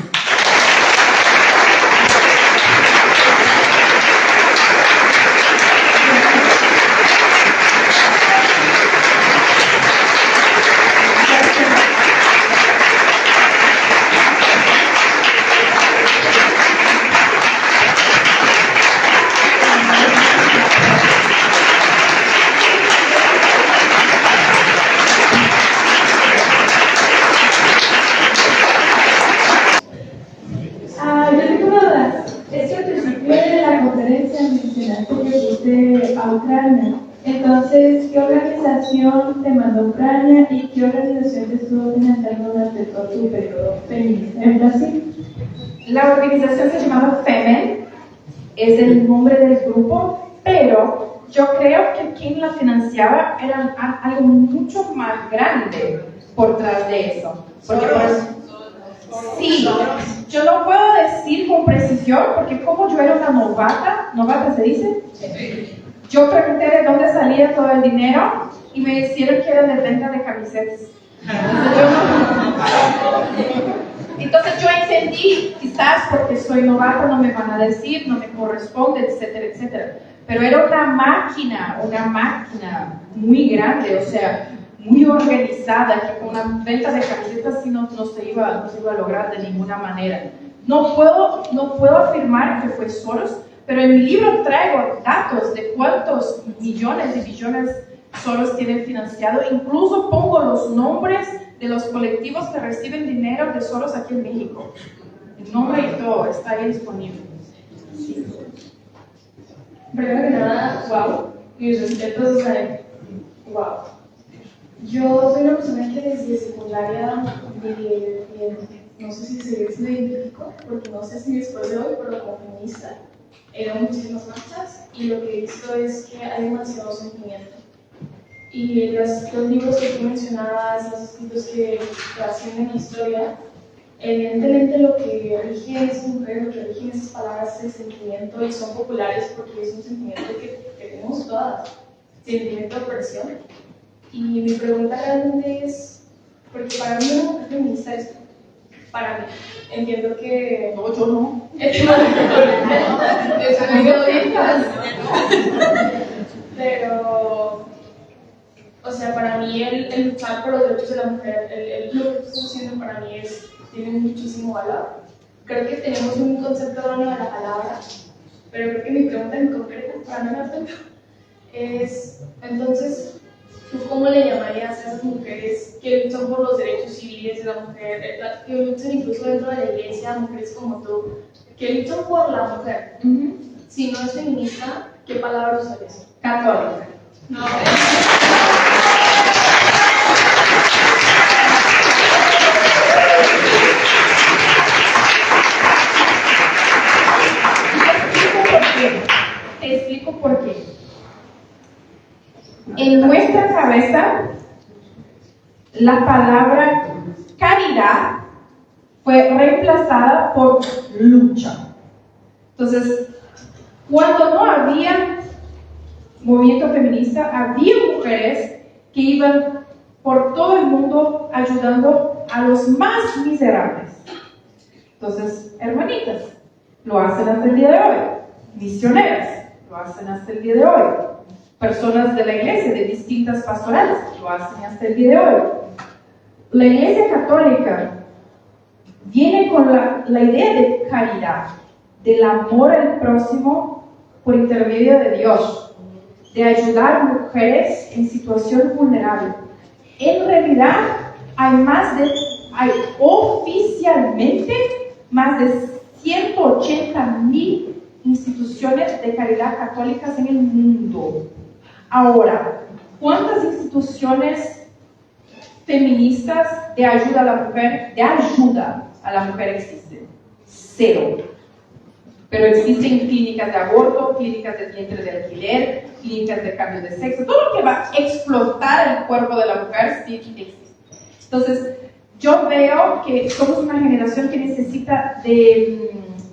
mencionaste que fuiste a Ucrania. Entonces, ¿qué organización te mandó a Ucrania y qué organización te estuvo financiando durante todo tu periodo feminista en Brasil? La organización se llamaba Femen, es el nombre del grupo, pero yo creo que quien la financiaba era algo mucho más grande por detrás de eso. Porque sí, yo no puedo decir con precisión, porque como yo era una novata se dice, yo pregunté de dónde salía todo el dinero y me dijeron que era de venta de camisetas. Entonces yo entendí, quizás porque soy novata no me van a decir, no me corresponde, etcétera, etcétera. Pero era una máquina muy grande, o sea, muy organizada, que con una venta de camisetas sí no se iba a lograr de ninguna manera. No puedo afirmar que fue Soros, pero en mi libro traigo datos de cuántos millones y billones Soros tienen financiado. Incluso pongo los nombres de los colectivos que reciben dinero de Soros aquí en México. El nombre y todo está ahí disponible. Sí. Primero que nada, wow, mis respetos, wow. Yo soy una persona que desde secundaria, no sé si se me identificó, porque no sé si después de hoy, pero como feminista, he ido a muchísimas marchas y lo que he visto es que hay demasiado sentimiento. Y los libros que tú mencionabas, los escritos que trascienden la historia, evidentemente lo que rige a esa mujer, lo que rige esas palabras es el sentimiento y son populares porque es un sentimiento que tenemos todas, sentimiento de opresión. Y mi pregunta realmente es, porque para mí una mujer feminista es, para mí, entiendo que... No, yo no. Pero, o sea, para mí el luchar por los derechos de la mujer, lo que estoy haciendo para mí tiene muchísimo valor. Creo que tenemos un concepto erróneo de la palabra, pero creo que mi pregunta en concreto, para no me afectar, es, entonces, ¿tú cómo le llamarías a esas mujeres que luchan por los derechos civiles de la mujer, que luchan incluso dentro de la iglesia, mujeres como tú, que luchan por la mujer? Si no es feminista, ¿qué palabra usarías? Católica. No. Te explico por qué. En nuestra cabeza, la palabra caridad fue reemplazada por lucha. Entonces, cuando no había movimiento feminista, había mujeres que iban por todo el mundo ayudando a los más miserables. Entonces, hermanitas, lo hacen hasta el día de hoy. Misioneras, lo hacen hasta el día de hoy. Personas de la iglesia, de distintas pastorales, lo hacen hasta el día de hoy. La iglesia católica viene con la idea de caridad, del amor al próximo por intermedio de Dios, de ayudar a mujeres en situación vulnerable. En realidad, hay oficialmente más de 180,000 instituciones de caridad católicas en el mundo. Ahora, ¿cuántas instituciones feministas de ayuda a la mujer existen? 0. Pero existen clínicas de aborto, clínicas de vientre de alquiler, clínicas de cambio de sexo, todo lo que va a explotar el cuerpo de la mujer sí existe. Entonces, yo veo que somos una generación que necesita de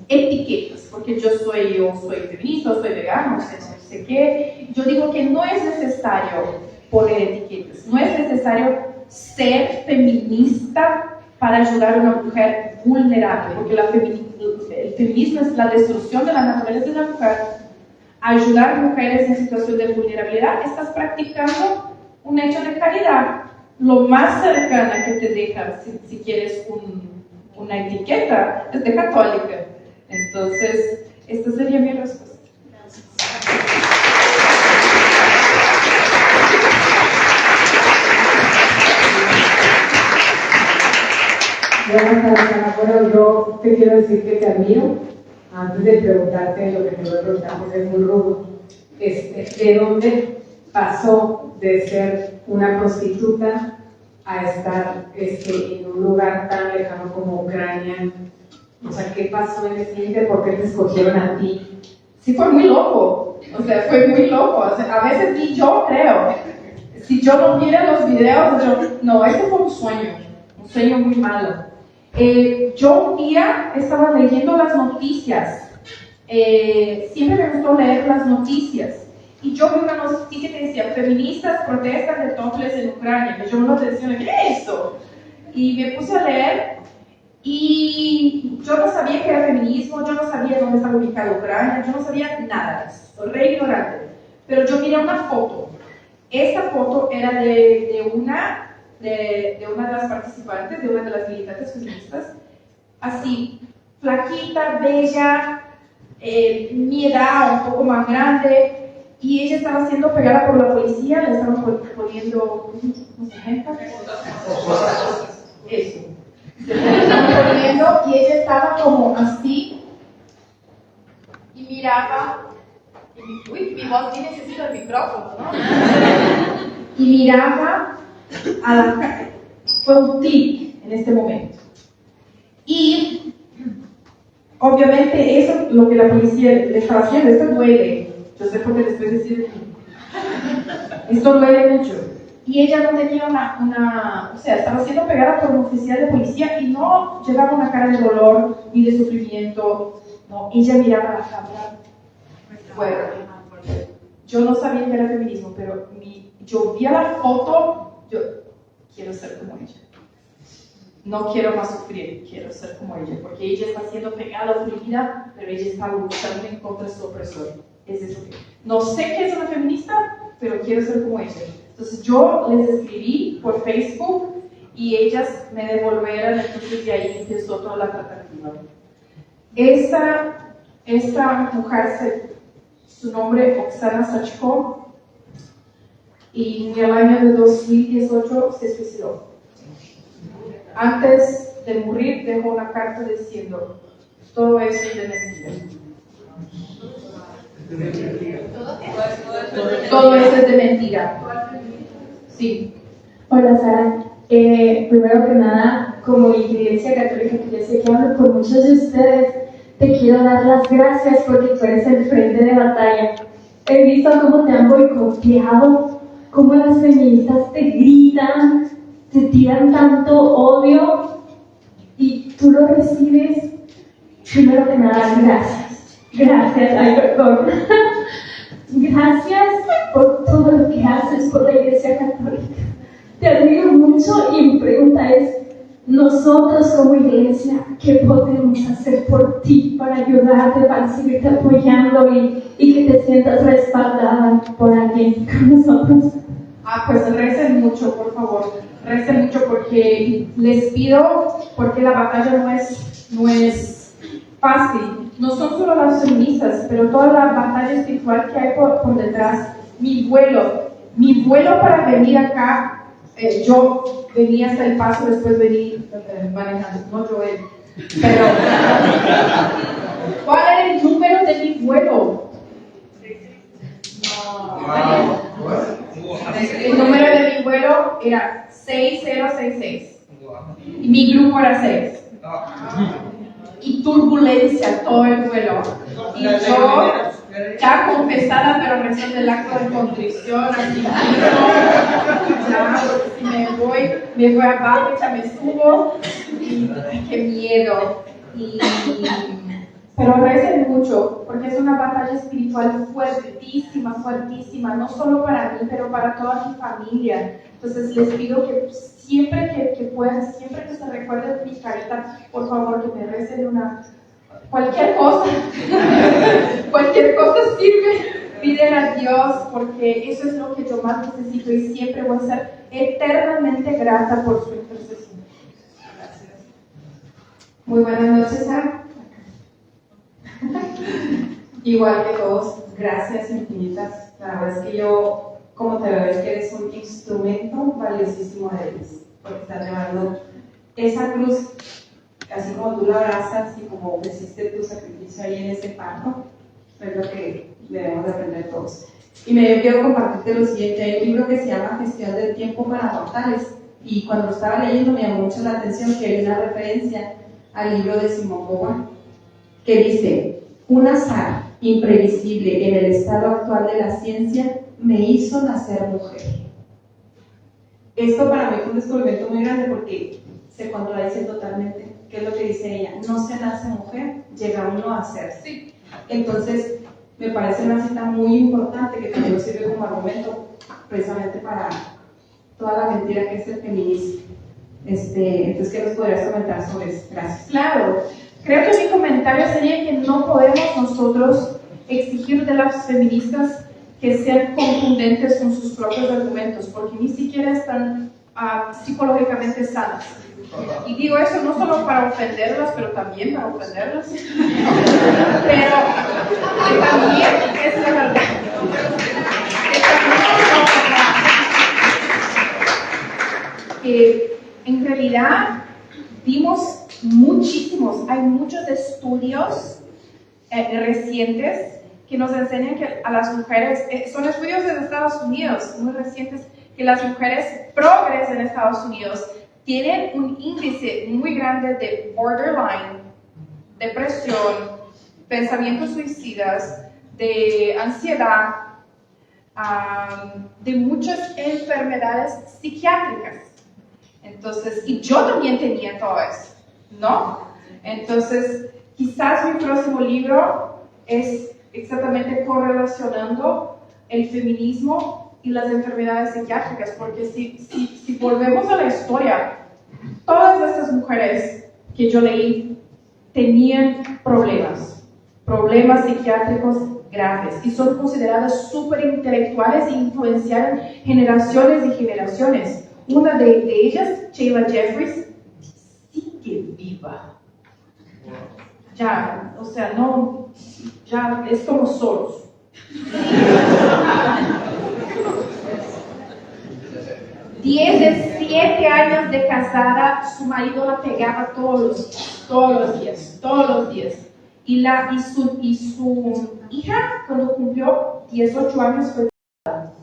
etiquetas, porque yo soy feminista, soy vegano, no sé qué. Yo digo que no es necesario poner etiquetas, no es necesario ser feminista para ayudar a una mujer vulnerable, porque el feminismo es la destrucción de la naturaleza de la mujer. Ayudar a mujeres en situación de vulnerabilidad, estás practicando un hecho de caridad. Lo más cercana que te deja, si quieres una etiqueta, es de católica. Entonces, esta sería mi respuesta. Buenas tardes, Ana. Bueno, yo te quiero decir que te admiro. antes de preguntarte lo que te voy a preguntar, porque es muy rudo, ¿de dónde pasó de ser una prostituta a estar en un lugar tan lejano como Ucrania? O sea, ¿qué pasó en ese ínter? ¿Por qué te escogieron a ti? Sí, fue muy loco. O sea, fue muy loco. O sea, a veces ni yo creo. Si yo no viera los videos, no, esto fue un sueño muy malo. Yo un día estaba leyendo las noticias. Siempre me gustó leer las noticias. Y yo vi una noticia que decía, feministas protestan de topless en Ucrania. Me llamó la atención, ¿qué es esto? Y me puse a leer y yo no sabía qué era feminismo, yo no sabía dónde estaba ubicada Ucrania, yo no sabía nada de eso, re ignorante. Pero yo miré una foto. Esta foto era de una de las participantes, de una de las militantes feministas, así, flaquita, bella, mi edad, un poco más grande, y ella estaba siendo pegada por la policía, le estaban poniendo, ¿cómo se llama? Eso. Se le estaban poniendo y ella estaba como así, y miraba, uy, mi voz sí necesita el micrófono, ¿no? Y miraba a la cara. Fue un tic en este momento. Y obviamente eso es lo que la policía le estaba haciendo. Esto duele. Yo sé por qué después decir esto duele mucho. Y ella no tenía o sea, estaba siendo pegada por un oficial de policía y no llevaba una cara de dolor ni de sufrimiento. No, ella miraba la cámara. Yo no sabía que era feminismo, pero yo vi la foto, yo quiero ser como ella. No quiero más sufrir, quiero ser como ella, porque ella está siendo pegada, oprimida, pero ella está luchando en contra de su opresor. Es eso que no sé qué es una feminista, pero quiero ser como ella. Entonces yo les escribí por Facebook y ellas me devolvieron, entonces de ahí empezó toda la tratativa. Esta mujer, su nombre es Oksana Sachko, y en el año de 2018 se suicidó. Antes de morir dejó una carta diciendo, todo eso es de mentira. Todo eso es de mentira. Sí. Hola Sara, primero que nada, como Iglesia Católica, que yo sé que hablo por muchos de ustedes, te quiero dar las gracias porque tú eres el frente de batalla. He visto cómo te han boicoteado, cómo las feministas te gritan, te tiran tanto odio y tú lo recibes. Primero que nada, gracias. Gracias, ay, perdón. Gracias por todo lo que haces por la Iglesia Católica. Te admiro mucho y mi pregunta es, nosotros como Iglesia, ¿qué podemos hacer por ti para ayudarte, para seguirte apoyando y que te sientas respaldada por alguien como nosotros? Pues recen mucho, por favor. Recen mucho porque les pido, porque la batalla no es fácil. No son solo las feministas, pero toda la batalla espiritual que hay por detrás. Mi vuelo para venir acá, yo venía hasta El Paso, después vení manejando, no Joel. Pero, ¿cuál era el número de mi vuelo? El número de mi vuelo era 6066 y mi grupo era 6 y turbulencia todo el vuelo y yo ya confesada pero recién del acto de contrición así ya porque si me voy abajo ya me subo y ay, qué miedo pero recen mucho, porque es una batalla espiritual fuertísima, fuertísima, no solo para mí, pero para toda mi familia. Entonces les pido que siempre que puedan, siempre que se recuerden mi carita, por favor, que me recen cualquier cosa, cualquier cosa sirve. Piden a Dios, porque eso es lo que yo más necesito y siempre voy a ser eternamente grata por su intercesión. Gracias. Muy buenas noches, Ana. Igual que todos, gracias infinitas. La verdad es que yo, como te veo, es que eres un instrumento valiosísimo de Dios, porque estás llevando esa cruz así como tú la abrazas y como ofreciste tu sacrificio ahí en ese parto, es lo que debemos de aprender todos. Y yo quiero compartirte lo siguiente: hay un libro que se llama Gestión del Tiempo para Mortales, y cuando lo estaba leyendo me llamó mucho la atención que hay una referencia al libro de Simone Beauvoir, que dice: un azar imprevisible en el estado actual de la ciencia me hizo nacer mujer. Esto para mí fue un descubrimiento muy grande porque se contradice totalmente. ¿Qué es lo que dice ella? No se nace mujer, llega uno a ser. Sí. Entonces, me parece una cita muy importante que también nos sirve como argumento precisamente para toda la mentira que es el feminismo. Entonces, ¿qué nos podrías comentar sobre eso? Gracias. Claro, creo que mi comentario sería que no podemos nosotros exigir de las feministas que sean contundentes con sus propios argumentos, porque ni siquiera están psicológicamente sanas. Y digo eso no solo para ofenderlas, pero también para ofenderlas. Pero que también es la verdad. Que en realidad vimos hay muchos estudios recientes que nos enseñan que a las mujeres, son estudios de Estados Unidos, muy recientes, que las mujeres progres en Estados Unidos tienen un índice muy grande de borderline, depresión, pensamientos suicidas, de ansiedad, de muchas enfermedades psiquiátricas. Entonces, y yo también tenía todo eso, ¿no? Entonces, quizás mi próximo libro es exactamente correlacionando el feminismo y las enfermedades psiquiátricas, porque si volvemos a la historia, todas estas mujeres que yo leí tenían problemas psiquiátricos graves y son consideradas súper intelectuales e influenciaron generaciones y generaciones. Una de ellas, Sheila Jeffries, sigue viva. Ya, o sea, no, ya es como Soros. 17 años de casada, su marido la pegaba todos los días. Y su hija, cuando cumplió 18 años, fue casada.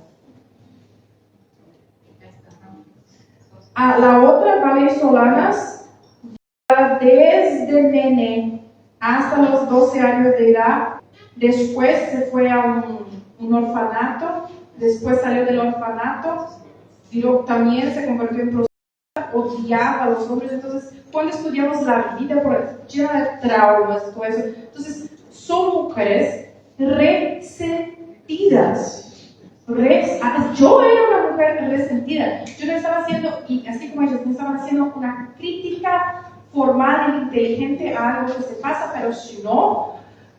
A la otra, Valeria Solanas, desde nene hasta los 12 años de edad. Después se fue a un orfanato, después salió del orfanato, pero también se convirtió en prostituta, odiaba a los hombres. Entonces, cuando estudiamos la vida llena de traumas y todo eso, entonces son mujeres resentidas. Yo era una mujer resentida. Yo no estaba haciendo, y así como ellos, no estaban haciendo una crítica formal e inteligente a algo que se pasa, pero sino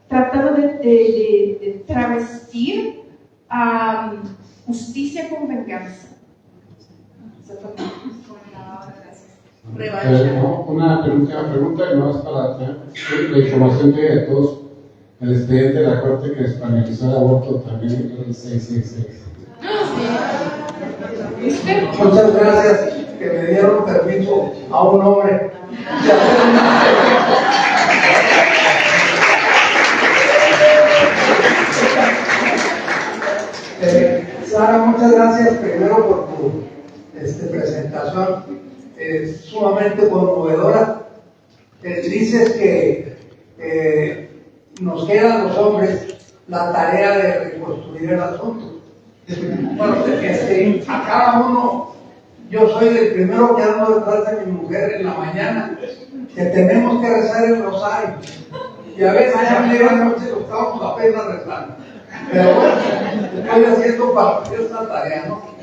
tratando de travestir justicia con venganza. Una pregunta que no es para la información que hay de todos. El expediente de la Corte que despenalizó el aborto también el 666. Muchas gracias que me dieron permiso a un hombre. Sara, muchas gracias primero por tu presentación, sumamente conmovedora. Dices que nos queda a los hombres la tarea de reconstruir el asunto. Bueno, a cada uno, yo soy el primero que ando detrás de mi mujer en la mañana, que tenemos que rezar el rosario, y a veces a medianoche lo estamos apenas rezando. Pero bueno, estoy haciendo parte de esta tarea, ¿no?